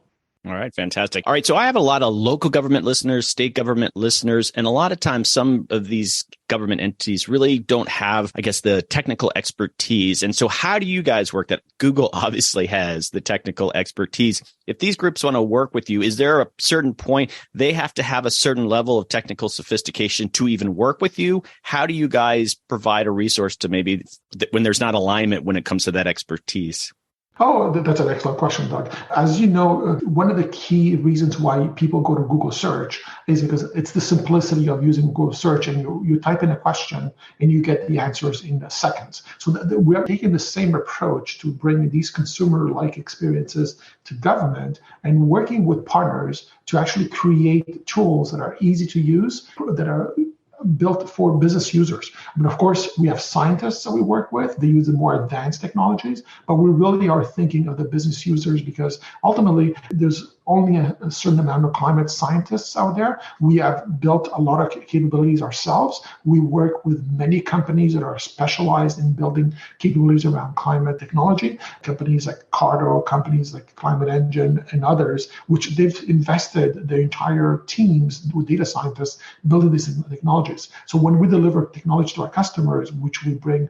All right, fantastic. All right, so I have a lot of local government listeners, state government listeners, and a lot of times some of these government entities really don't have, I guess, the technical expertise. And so how do you guys work that? Google obviously has the technical expertise. If these groups want to work with you, is there a certain point they have to have a certain level of technical sophistication to even work with you? How do you guys provide a resource to maybe when there's not alignment when it comes to that expertise? Oh, that's an excellent question, Doug. As you know, one of the key reasons why people go to Google search is because it's the simplicity of using Google search, and you type in a question and you get the answers in seconds. So we are taking the same approach to bring these consumer-like experiences to government and working with partners to actually create tools that are easy to use, that are built for business users. I mean, of course, we have scientists that we work with. They use the more advanced technologies, but we really are thinking of the business users because ultimately there's only a certain amount of climate scientists out there. We have built a lot of capabilities ourselves. We work with many companies that are specialized in building capabilities around climate technology, companies like Cardo, companies like Climate Engine, and others, which they've invested their entire teams with data scientists building these technologies. So when we deliver technology to our customers, which we bring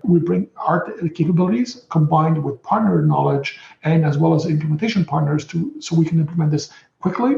our capabilities combined with partner knowledge and as well as implementation partners so we can implement this quickly.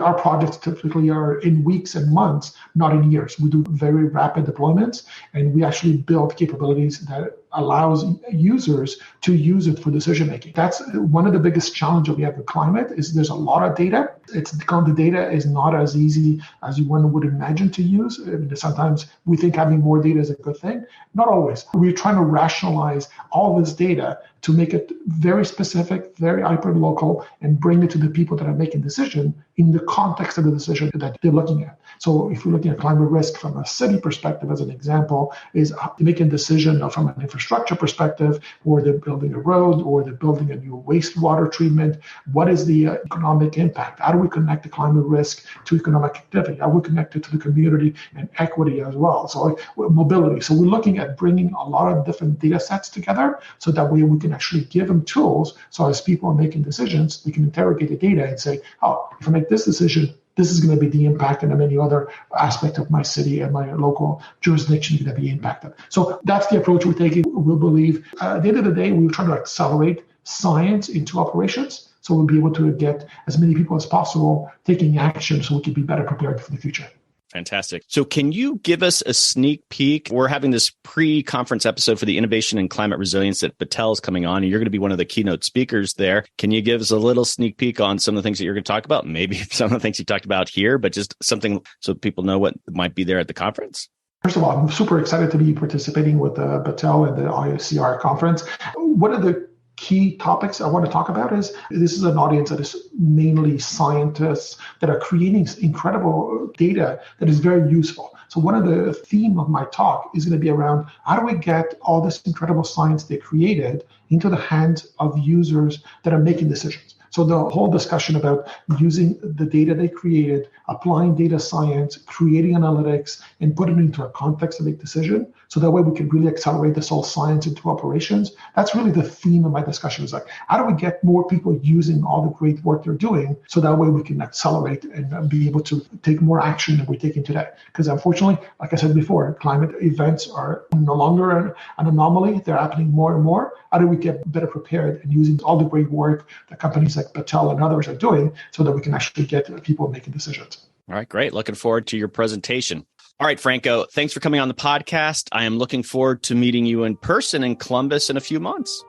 Our projects typically are in weeks and months, not in years. We do very rapid deployments, and we actually build capabilities that allows users to use it for decision making. That's one of the biggest challenges we have with climate is there's a lot of data. The data is not as easy as one would imagine to use. Sometimes we think having more data is a good thing. Not always. We're trying to rationalize all this data to make it very specific, very hyper local, and bring it to the people that are making decision in the context of the decision that they're looking at. So if you're looking at climate risk from a city perspective, as an example, is making a decision from an infrastructure perspective, or they're building a road, or they're building a new wastewater treatment. What is the economic impact? How do we connect the climate risk to economic activity? How do we connect it to the community and equity as well? So mobility. So we're looking at bringing a lot of different data sets together so that way we can actually give them tools. So as people are making decisions, we can interrogate the data and say, oh, if I make this decision, this is going to be the impact, and any other aspect of my city and my local jurisdiction is going to be impacted. So that's the approach we're taking. We believe at the end of the day, we're trying to accelerate science into operations. So we'll be able to get as many people as possible taking action so we can be better prepared for the future. Fantastic. So can you give us a sneak peek? We're having this pre-conference episode for the Innovation and Climate Resilience that Battelle is coming on, and you're going to be one of the keynote speakers there. Can you give us a little sneak peek on some of the things that you're going to talk about? Maybe some of the things you talked about here, but just something so people know what might be there at the conference? First of all, I'm super excited to be participating with Battelle at the ICR conference. One of the key topics I want to talk about is this is an audience that is mainly scientists that are creating incredible data that is very useful. So one of the theme of my talk is going to be around how do we get all this incredible science they created into the hands of users that are making decisions. So the whole discussion about using the data they created, applying data science, creating analytics, and putting it into a context to make decision. So that way we can really accelerate this whole science into operations. That's really the theme of my discussion is like, how do we get more people using all the great work they're doing so that way we can accelerate and be able to take more action than we're taking today? Because unfortunately, like I said before, climate events are no longer an anomaly. They're happening more and more. How do we get better prepared and using all the great work that companies like Battelle and others are doing so that we can actually get people making decisions? All right, great. Looking forward to your presentation. All right, Franco, thanks for coming on the podcast. I am looking forward to meeting you in person in Columbus in a few months.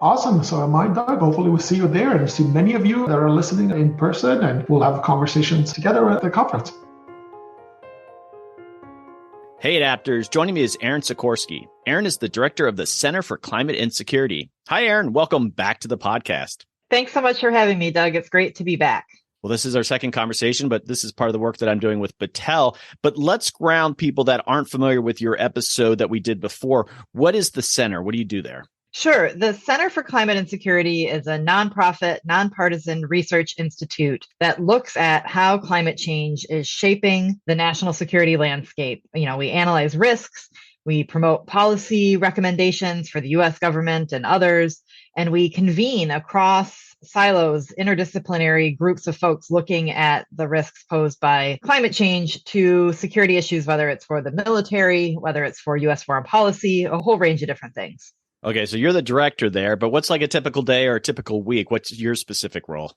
Awesome. So am I, Doug. Hopefully we'll see you there and see many of you that are listening in person, and we'll have conversations together at the conference. Hey, Adapters. Joining me is Erin Sikorsky. Erin is the director of the Center for Climate and Security. Hi, Erin. Welcome back to the podcast. Thanks so much for having me, Doug. It's great to be back. Well, this is our second conversation, but this is part of the work that I'm doing with Battelle. But let's ground people that aren't familiar with your episode that we did before. What is the center? What do you do there? Sure. The Center for Climate and Security is a nonprofit, nonpartisan research institute that looks at how climate change is shaping the national security landscape. We analyze risks, we promote policy recommendations for the U.S. government and others, and we convene across silos, interdisciplinary groups of folks looking at the risks posed by climate change to security issues, whether it's for the military, whether it's for U.S. foreign policy, a whole range of different things. Okay, so you're the director there, but what's like a typical day or a typical week? What's your specific role?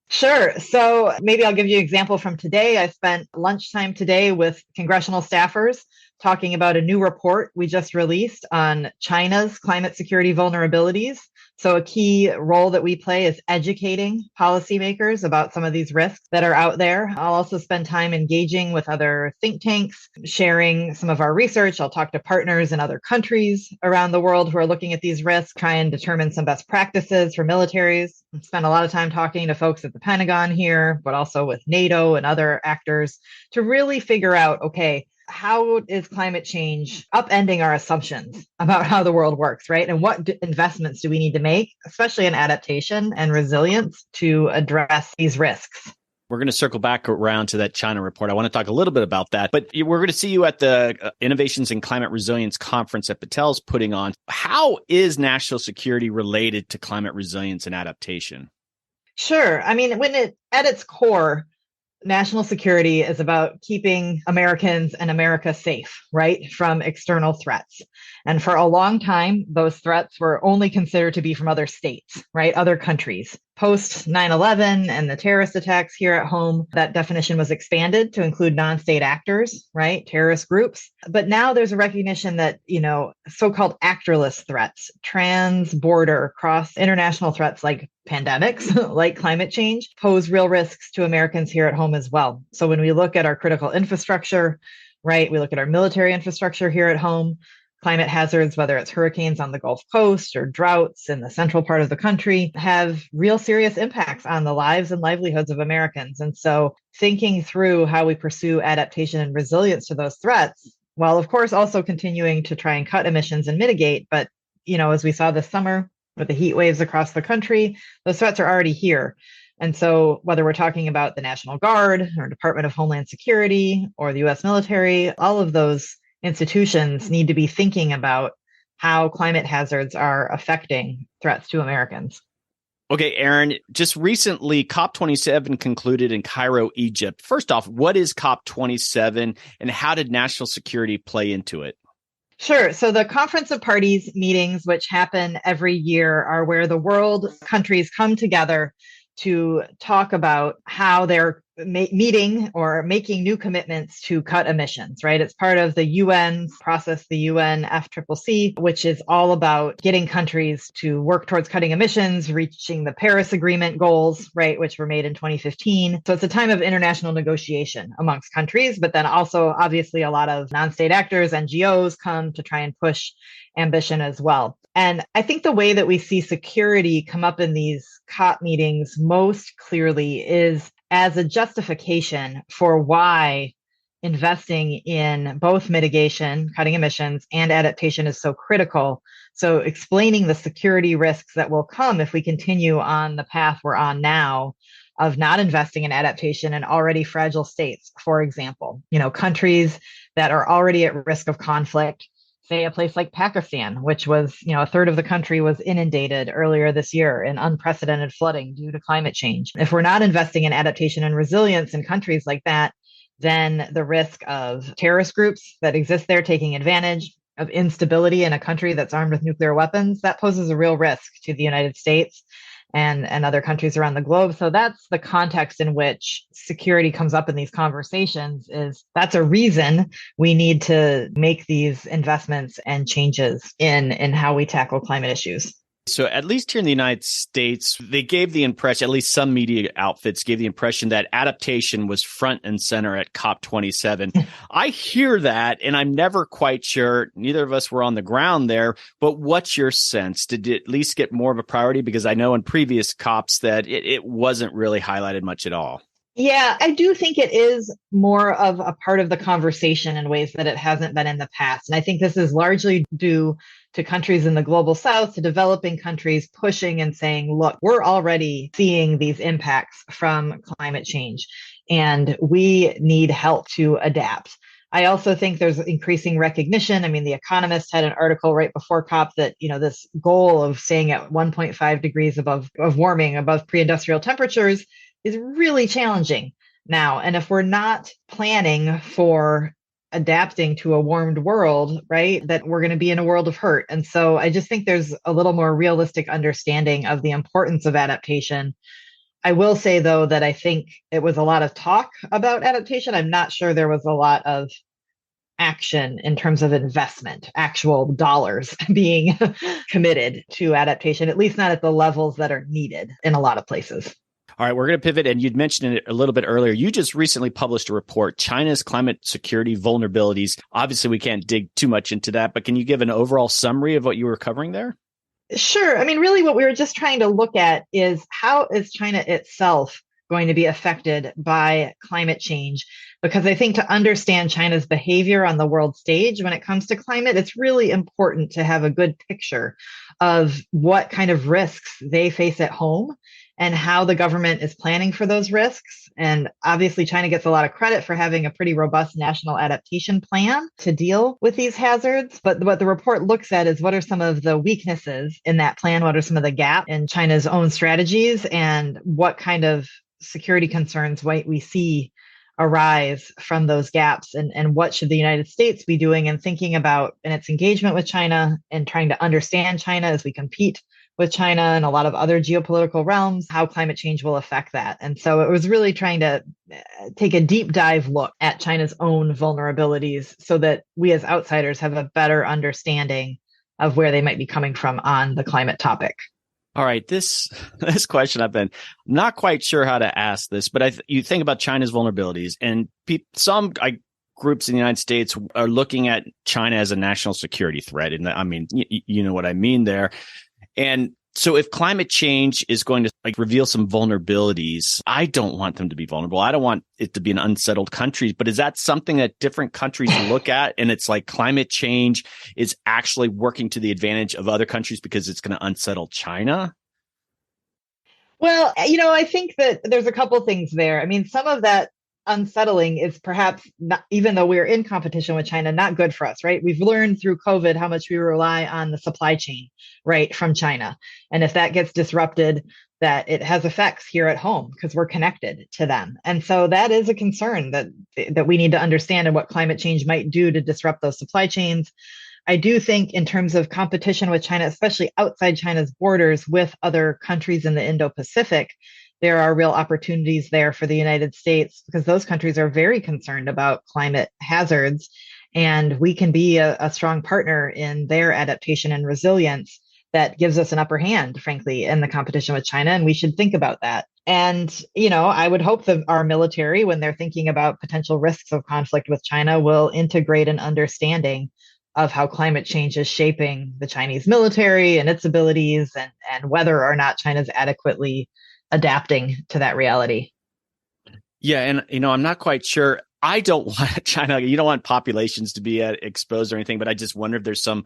Sure. So maybe I'll give you an example from today. I spent lunchtime today with congressional staffers talking about a new report we just released on China's climate security vulnerabilities. So a key role that we play is educating policymakers about some of these risks that are out there. I'll also spend time engaging with other think tanks, sharing some of our research. I'll talk to partners in other countries around the world who are looking at these risks, try and determine some best practices for militaries. Spend a lot of time talking to folks at the Pentagon here, but also with NATO and other actors to really figure out, okay, how is climate change upending our assumptions about how the world works, right? And what investments do we need to make, especially in adaptation and resilience, to address these risks? We're going to circle back around to that China report. I want to talk a little bit about that, but we're going to see you at the Innovations in Climate Resilience Conference that Battelle's putting on. How is national security related to climate resilience and adaptation? Sure. I mean, at its core, national security is about keeping Americans and America safe, right, from external threats. And for a long time, those threats were only considered to be from other states, right, other countries. Post 9/11 and the terrorist attacks here at home, that definition was expanded to include non-state actors, right, terrorist groups. But now there's a recognition that, so-called actorless threats, trans-border, cross-international threats like pandemics, like climate change, pose real risks to Americans here at home as well. So when we look at our critical infrastructure, right, we look at our military infrastructure here at home, climate hazards, whether it's hurricanes on the Gulf Coast or droughts in the central part of the country, have real serious impacts on the lives and livelihoods of Americans. And so thinking through how we pursue adaptation and resilience to those threats, while of course also continuing to try and cut emissions and mitigate, but as we saw this summer with the heat waves across the country, those threats are already here. And so whether we're talking about the National Guard or Department of Homeland Security or the U.S. military, all of those institutions need to be thinking about how climate hazards are affecting threats to Americans. Okay, Erin, just recently, COP27 concluded in Cairo, Egypt. First off, what is COP27 and how did national security play into it? Sure. So the Conference of Parties meetings, which happen every year, are where the world countries come together to talk about how they're meeting or making new commitments to cut emissions, right? It's part of the UN's process, the UNFCCC, which is all about getting countries to work towards cutting emissions, reaching the Paris Agreement goals, right, which were made in 2015. So it's a time of international negotiation amongst countries, but then also obviously a lot of non-state actors, NGOs come to try and push ambition as well. And I think the way that we see security come up in these COP meetings most clearly is as a justification for why investing in both mitigation, cutting emissions, and adaptation is so critical. So explaining the security risks that will come if we continue on the path we're on now of not investing in adaptation in already fragile states. For example, countries that are already at risk of conflict, say a place like Pakistan, which was, a third of the country was inundated earlier this year in unprecedented flooding due to climate change. If we're not investing in adaptation and resilience in countries like that, then the risk of terrorist groups that exist there taking advantage of instability in a country that's armed with nuclear weapons, that poses a real risk to the United States and other countries around the globe. So that's the context in which security comes up in these conversations. That's a reason we need to make these investments and changes in how we tackle climate issues. So at least here in the United States, they gave the impression, at least some media outfits gave the impression that adaptation was front and center at COP27. I hear that, and I'm never quite sure. Neither of us were on the ground there, but what's your sense? Did it at least get more of a priority? Because I know in previous COPs that it wasn't really highlighted much at all. Yeah, I do think it is more of a part of the conversation in ways that it hasn't been in the past. And I think this is largely due to countries in the global south, to developing countries pushing and saying, look, we're already seeing these impacts from climate change and we need help to adapt. I also think there's increasing recognition. I mean, The Economist had an article right before COP that, this goal of staying at 1.5 degrees of warming above pre-industrial temperatures is really challenging now. And if we're not planning for adapting to a warmed world, right, that we're going to be in a world of hurt. And so I just think there's a little more realistic understanding of the importance of adaptation. I will say, though, that I think it was a lot of talk about adaptation. I'm not sure there was a lot of action in terms of investment, actual dollars being committed to adaptation, at least not at the levels that are needed in a lot of places. All right, we're going to pivot, and you'd mentioned it a little bit earlier. You just recently published a report, China's Climate Security Vulnerabilities. Obviously, we can't dig too much into that, but can you give an overall summary of what you were covering there? Sure. I mean, really what we were just trying to look at is how is China itself going to be affected by climate change? Because I think to understand China's behavior on the world stage when it comes to climate, it's really important to have a good picture of what kind of risks they face at home and how the government is planning for those risks. And obviously, China gets a lot of credit for having a pretty robust national adaptation plan to deal with these hazards. But what the report looks at is what are some of the weaknesses in that plan? What are some of the gaps in China's own strategies? And what kind of security concerns might we see arise from those gaps? And what should the United States be doing and thinking about in its engagement with China and trying to understand China as we compete with China and a lot of other geopolitical realms, how climate change will affect that. And so it was really trying to take a deep dive look at China's own vulnerabilities so that we as outsiders have a better understanding of where they might be coming from on the climate topic. All right, this question I've been not quite sure how to ask this, but you think about China's vulnerabilities, and some groups in the United States are looking at China as a national security threat. And I mean, you know what I mean there. And so if climate change is going to reveal some vulnerabilities, I don't want them to be vulnerable. I don't want it to be an unsettled country. But is that something that different countries look at? And it's like climate change is actually working to the advantage of other countries because it's going to unsettle China? Well, I think that there's a couple things there. I mean, some of that unsettling is perhaps not, even though we're in competition with China, not good for us, right? We've learned through COVID how much we rely on the supply chain, right, from China. And if that gets disrupted, that it has effects here at home because we're connected to them. And so that is a concern that we need to understand and what climate change might do to disrupt those supply chains. I do think in terms of competition with China, especially outside China's borders with other countries in the Indo-Pacific, there are real opportunities there for the United States because those countries are very concerned about climate hazards. And we can be a strong partner in their adaptation and resilience that gives us an upper hand, frankly, in the competition with China. And we should think about that. And, I would hope that our military, when they're thinking about potential risks of conflict with China, will integrate an understanding of how climate change is shaping the Chinese military and its abilities and whether or not China's adequately adapting to that reality. Yeah. And, I'm not quite sure. I don't want China, you don't want populations to be exposed or anything, but I just wonder if there's some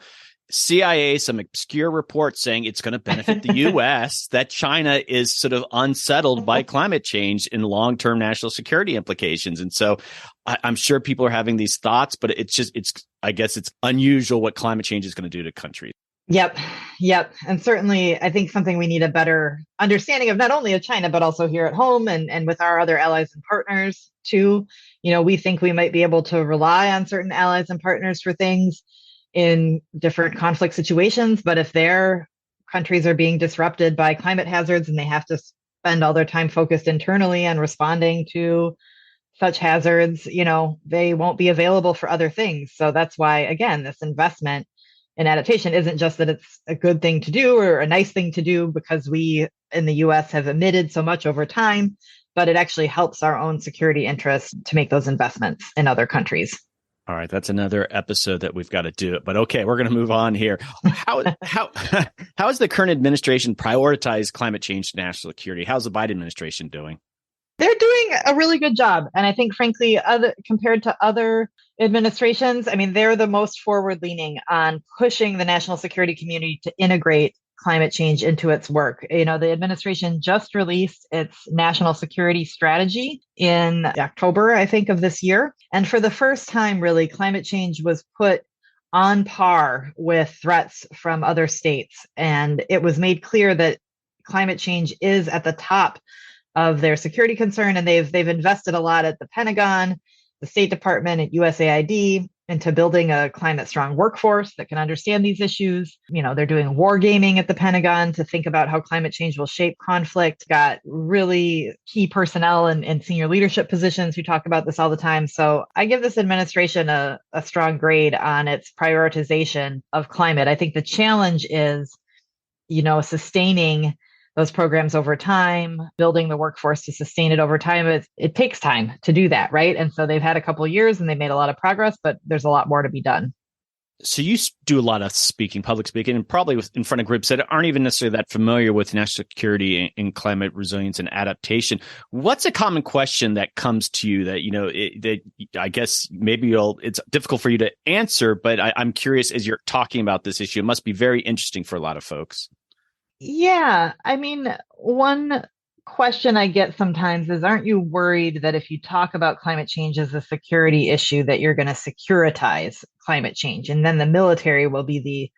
CIA, some obscure report saying it's going to benefit the U.S., that China is sort of unsettled by climate change and long-term national security implications. And so I'm sure people are having these thoughts, but I guess it's unusual what climate change is going to do to countries. Yep. And certainly, I think something we need a better understanding of, not only of China, but also here at home and with our other allies and partners too. We think we might be able to rely on certain allies and partners for things in different conflict situations. But if their countries are being disrupted by climate hazards and they have to spend all their time focused internally on responding to such hazards, they won't be available for other things. So that's why, again, this investment in adaptation isn't just that it's a good thing to do or a nice thing to do because we in the US have emitted so much over time, but it actually helps our own security interests to make those investments in other countries. All right, that's another episode that we've got to do. But okay, we're going to move on here. How has the current administration prioritized climate change to national security? How's the Biden administration doing? They're doing a really good job. And I think, frankly, compared to other administrations, I mean, they're the most forward-leaning on pushing the national security community to integrate climate change into its work. You know, the administration just released its national security strategy in October, I think, of this year. And for the first time, really, climate change was put on par with threats from other states. And it was made clear that climate change is at the top of their security concern. And they've invested a lot at the Pentagon, the State Department, and USAID into building a climate strong workforce that can understand these issues. You know, they're doing war gaming at the Pentagon to think about how climate change will shape conflict. Got really key personnel in senior leadership positions who talk about this all the time. So I give this administration a strong grade on its prioritization of climate. I think the challenge is, you know, sustaining those programs over time, building the workforce to sustain it over time. It takes time to do that, right? And so they've had a couple of years and they've made a lot of progress, but there's a lot more to be done. So you do a lot of speaking, public speaking, and probably in front of groups that aren't even necessarily that familiar with national security and climate resilience and adaptation. What's a common question that comes to you that, you know, that I guess maybe it's difficult for you to answer, but I'm curious as you're talking about this issue, it must be very interesting for a lot of folks. Yeah. I mean, one question I get sometimes is, aren't you worried that if you talk about climate change as a security issue, that you're going to securitize climate change? And then the military will be the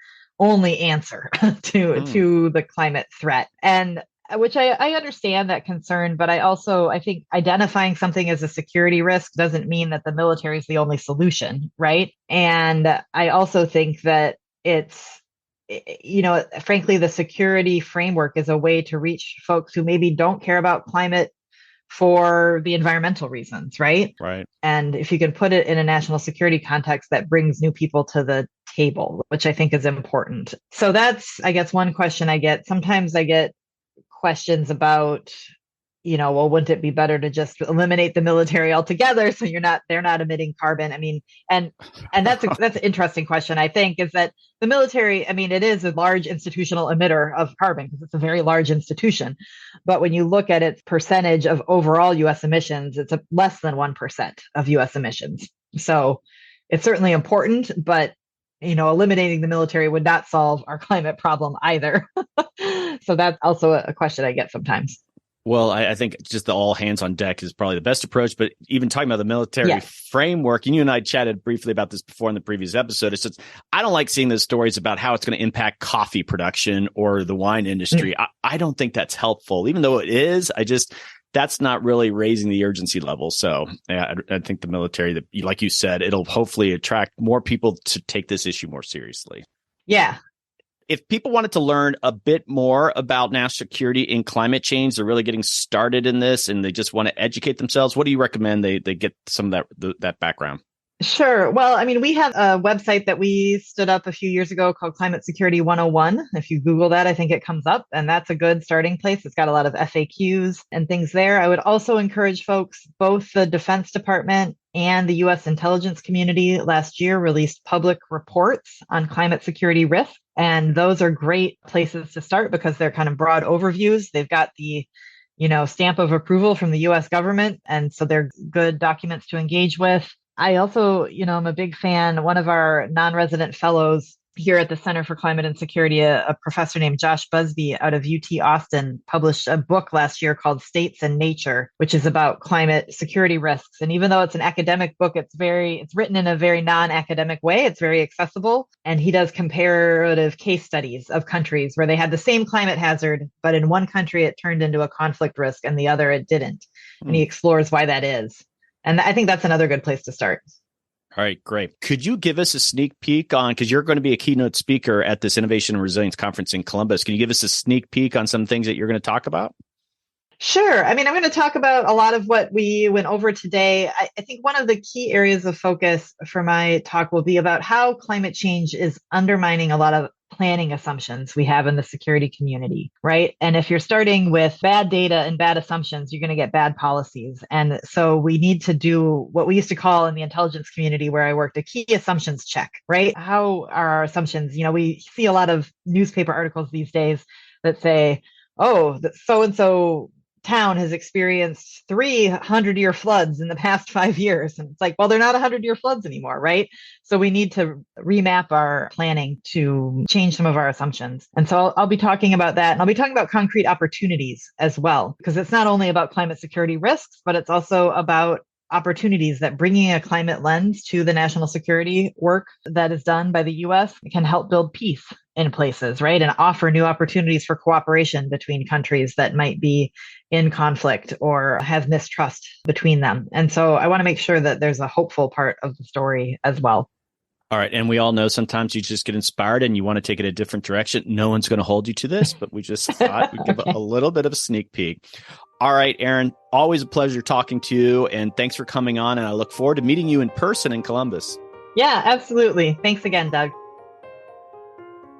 only answer to the climate threat. And which I understand that concern, but I think identifying something as a security risk doesn't mean that the military is the only solution, right? And I also think that you know, frankly, the security framework is a way to reach folks who maybe don't care about climate for the environmental reasons, right? Right. And if you can put it in a national security context, that brings new people to the table, which I think is important. So that's, I guess, one question I get. Sometimes I get questions about, you know, well, wouldn't it be better to just eliminate the military altogether so they're not emitting carbon? I mean, and that's an interesting question, I think, is that the military, I mean, it is a large institutional emitter of carbon because it's a very large institution. But when you look at its percentage of overall US emissions, it's less than 1% of US emissions. So it's certainly important, but, you know, eliminating the military would not solve our climate problem either. So that's also a question I get sometimes. Well, I think just the all hands on deck is probably the best approach. But even talking about the military framework, and you and I chatted briefly about this before in the previous episode, it's just, I don't like seeing those stories about how it's going to impact coffee production or the wine industry. I don't think that's helpful, even though it is. That's not really raising the urgency level. So yeah, I think the military, like you said, it'll hopefully attract more people to take this issue more seriously. Yeah. If people wanted to learn a bit more about national security and climate change, they're really getting started in this and they just want to educate themselves, what do you recommend they get some of that background? Sure. Well, I mean, we have a website that we stood up a few years ago called Climate Security 101. If you Google that, I think it comes up, and that's a good starting place. It's got a lot of FAQs and things there. I would also encourage folks, both the Defense Department and the U.S. intelligence community last year released public reports on climate security risk. And those are great places to start because they're kind of broad overviews. They've got the, you know, stamp of approval from the U.S. government. And so they're good documents to engage with. I also, you know, I'm a big fan. One of our non-resident fellows here at the Center for Climate and Security, a professor named Josh Busby out of UT Austin, published a book last year called States and Nature, which is about climate security risks. And even though it's an academic book, it's written in a very non-academic way. It's very accessible. And he does comparative case studies of countries where they had the same climate hazard, but in one country it turned into a conflict risk and the other it didn't. And he explores why that is. And I think that's another good place to start. All right, great. Could you give us a sneak peek on, because you're going to be a keynote speaker at this Innovation and Resilience Conference in Columbus. Can you give us a sneak peek on some things that you're going to talk about? Sure. I mean, I'm going to talk about a lot of what we went over today. I think one of the key areas of focus for my talk will be about how climate change is undermining a lot of planning assumptions we have in the security community, right? And if you're starting with bad data and bad assumptions, you're going to get bad policies. And so we need to do what we used to call in the intelligence community where I worked a key assumptions check, right? How are our assumptions? You know, we see a lot of newspaper articles these days that say, oh, so-and-so town has experienced 300-year floods in the past 5 years. And it's like, well, they're not 100-year floods anymore, right? So we need to remap our planning to change some of our assumptions. And so I'll be talking about that. And I'll be talking about concrete opportunities as well, because it's not only about climate security risks, but it's also about opportunities that bringing a climate lens to the national security work that is done by the U.S. can help build peace in places, right? And offer new opportunities for cooperation between countries that might be in conflict or have mistrust between them. And so I want to make sure that there's a hopeful part of the story as well. All right. And we all know sometimes you just get inspired and you want to take it a different direction. No one's going to hold you to this, but we just thought we'd give a little bit of a sneak peek. All right, Erin, always a pleasure talking to you. And thanks for coming on. And I look forward to meeting you in person in Columbus. Yeah, absolutely. Thanks again, Doug.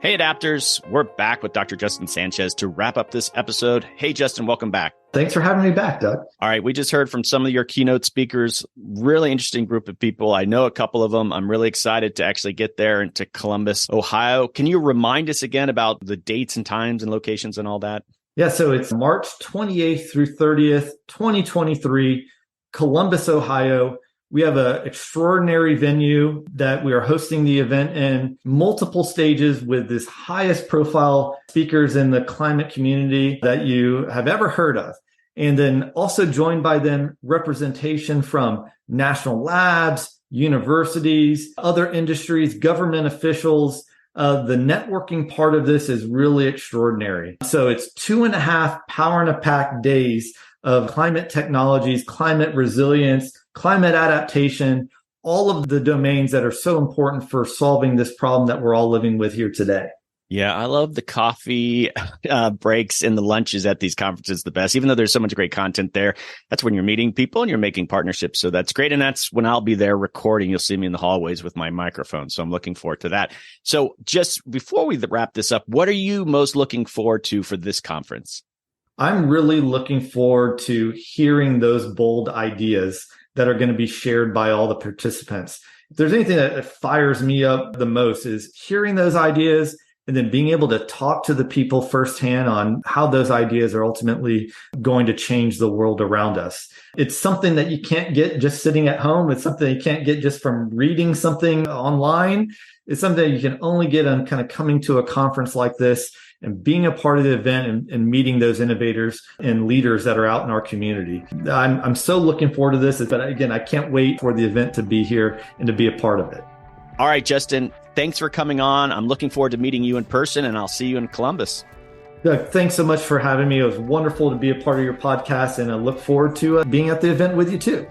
Hey, Adapters. We're back with Dr. Justin Sanchez to wrap up this episode. Hey, Justin, welcome back. Thanks for having me back, Doug. All right. We just heard from some of your keynote speakers. Really interesting group of people. I know a couple of them. I'm really excited to actually get there into Columbus, Ohio. Can you remind us again about the dates and times and locations and all that? Yeah, so it's March 28th through 30th, 2023, Columbus, Ohio. We have an extraordinary venue that we are hosting the event in, multiple stages with this highest profile speakers in the climate community that you have ever heard of. And then also joined by them representation from national labs, universities, other industries, government officials. The networking part of this is really extraordinary. So it's 2.5 power in a pack days of climate technologies, climate resilience, climate adaptation, all of the domains that are so important for solving this problem that we're all living with here today. Yeah, I love the coffee breaks and the lunches at these conferences the best, even though there's so much great content there. That's when you're meeting people and you're making partnerships. So that's great. And that's when I'll be there recording. You'll see me in the hallways with my microphone. So I'm looking forward to that. So just before we wrap this up, what are you most looking forward to for this conference? I'm really looking forward to hearing those bold ideas that are going to be shared by all the participants. If there's anything that fires me up the most is hearing those ideas and then being able to talk to the people firsthand on how those ideas are ultimately going to change the world around us. It's something that you can't get just sitting at home. It's something you can't get just from reading something online. It's something that you can only get on kind of coming to a conference like this and being a part of the event and meeting those innovators and leaders that are out in our community. I'm so looking forward to this. But again, I can't wait for the event to be here and to be a part of it. All right, Justin, thanks for coming on. I'm looking forward to meeting you in person, and I'll see you in Columbus. Doug, thanks so much for having me. It was wonderful to be a part of your podcast, and I look forward to being at the event with you too.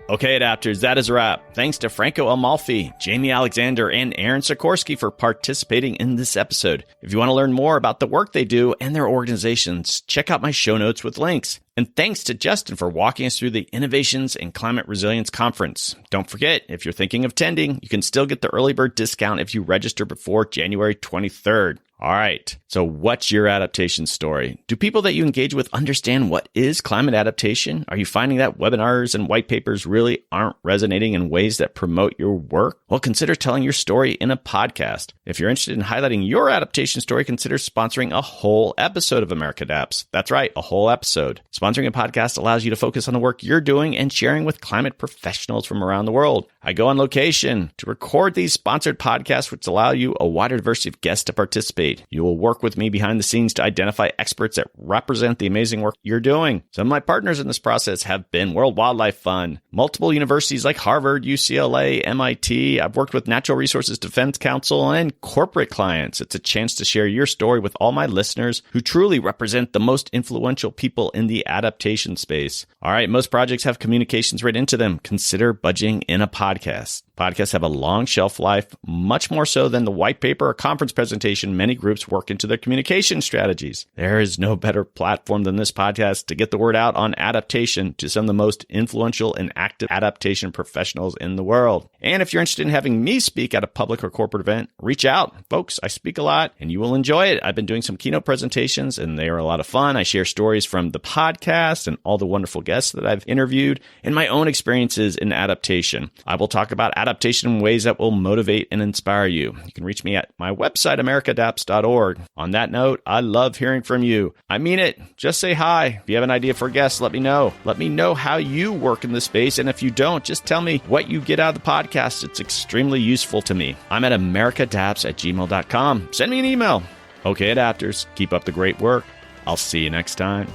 Okay, Adapters, that is a wrap. Thanks to Franco Amalfi, Jamie Alexander, and Erin Sikorsky for participating in this episode. If you want to learn more about the work they do and their organizations, check out my show notes with links. And thanks to Justin for walking us through the Innovations in Climate Resilience Conference. Don't forget, if you're thinking of attending, you can still get the early bird discount if you register before January 23rd. All right. So what's your adaptation story? Do people that you engage with understand what is climate adaptation? Are you finding that webinars and white papers really aren't resonating in ways that promote your work? Well, consider telling your story in a podcast. If you're interested in highlighting your adaptation story, consider sponsoring a whole episode of America Adapts. That's right, a whole episode. Sponsoring a podcast allows you to focus on the work you're doing and sharing with climate professionals from around the world. I go on location to record these sponsored podcasts, which allow you a wider diversity of guests to participate. You will work with me behind the scenes to identify experts that represent the amazing work you're doing. Some of my partners in this process have been World Wildlife Fund, multiple universities like Harvard, UCLA, MIT. I've worked with Natural Resources Defense Council and corporate clients. It's a chance to share your story with all my listeners who truly represent the most influential people in the adaptation space. All right, most projects have communications written into them. Consider budgeting in a podcast. Podcasts have a long shelf life, much more so than the white paper or conference presentation many groups work into their communication strategies. There is no better platform than this podcast to get the word out on adaptation to some of the most influential and active adaptation professionals in the world. And if you're interested in having me speak at a public or corporate event, reach out. Folks, I speak a lot and you will enjoy it. I've been doing some keynote presentations and they are a lot of fun. I share stories from the podcast and all the wonderful guests that I've interviewed and my own experiences in adaptation. I will talk about adaptation adaptation in ways that will motivate and inspire you. You can reach me at my website, americaadapts.org. On that note, I love hearing from you. I mean it. Just say hi. If you have an idea for guests, let me know. Let me know how you work in this space. And if you don't, just tell me what you get out of the podcast. It's extremely useful to me. I'm at americaadapts@gmail.com. Send me an email. Okay, adapters, keep up the great work. I'll see you next time.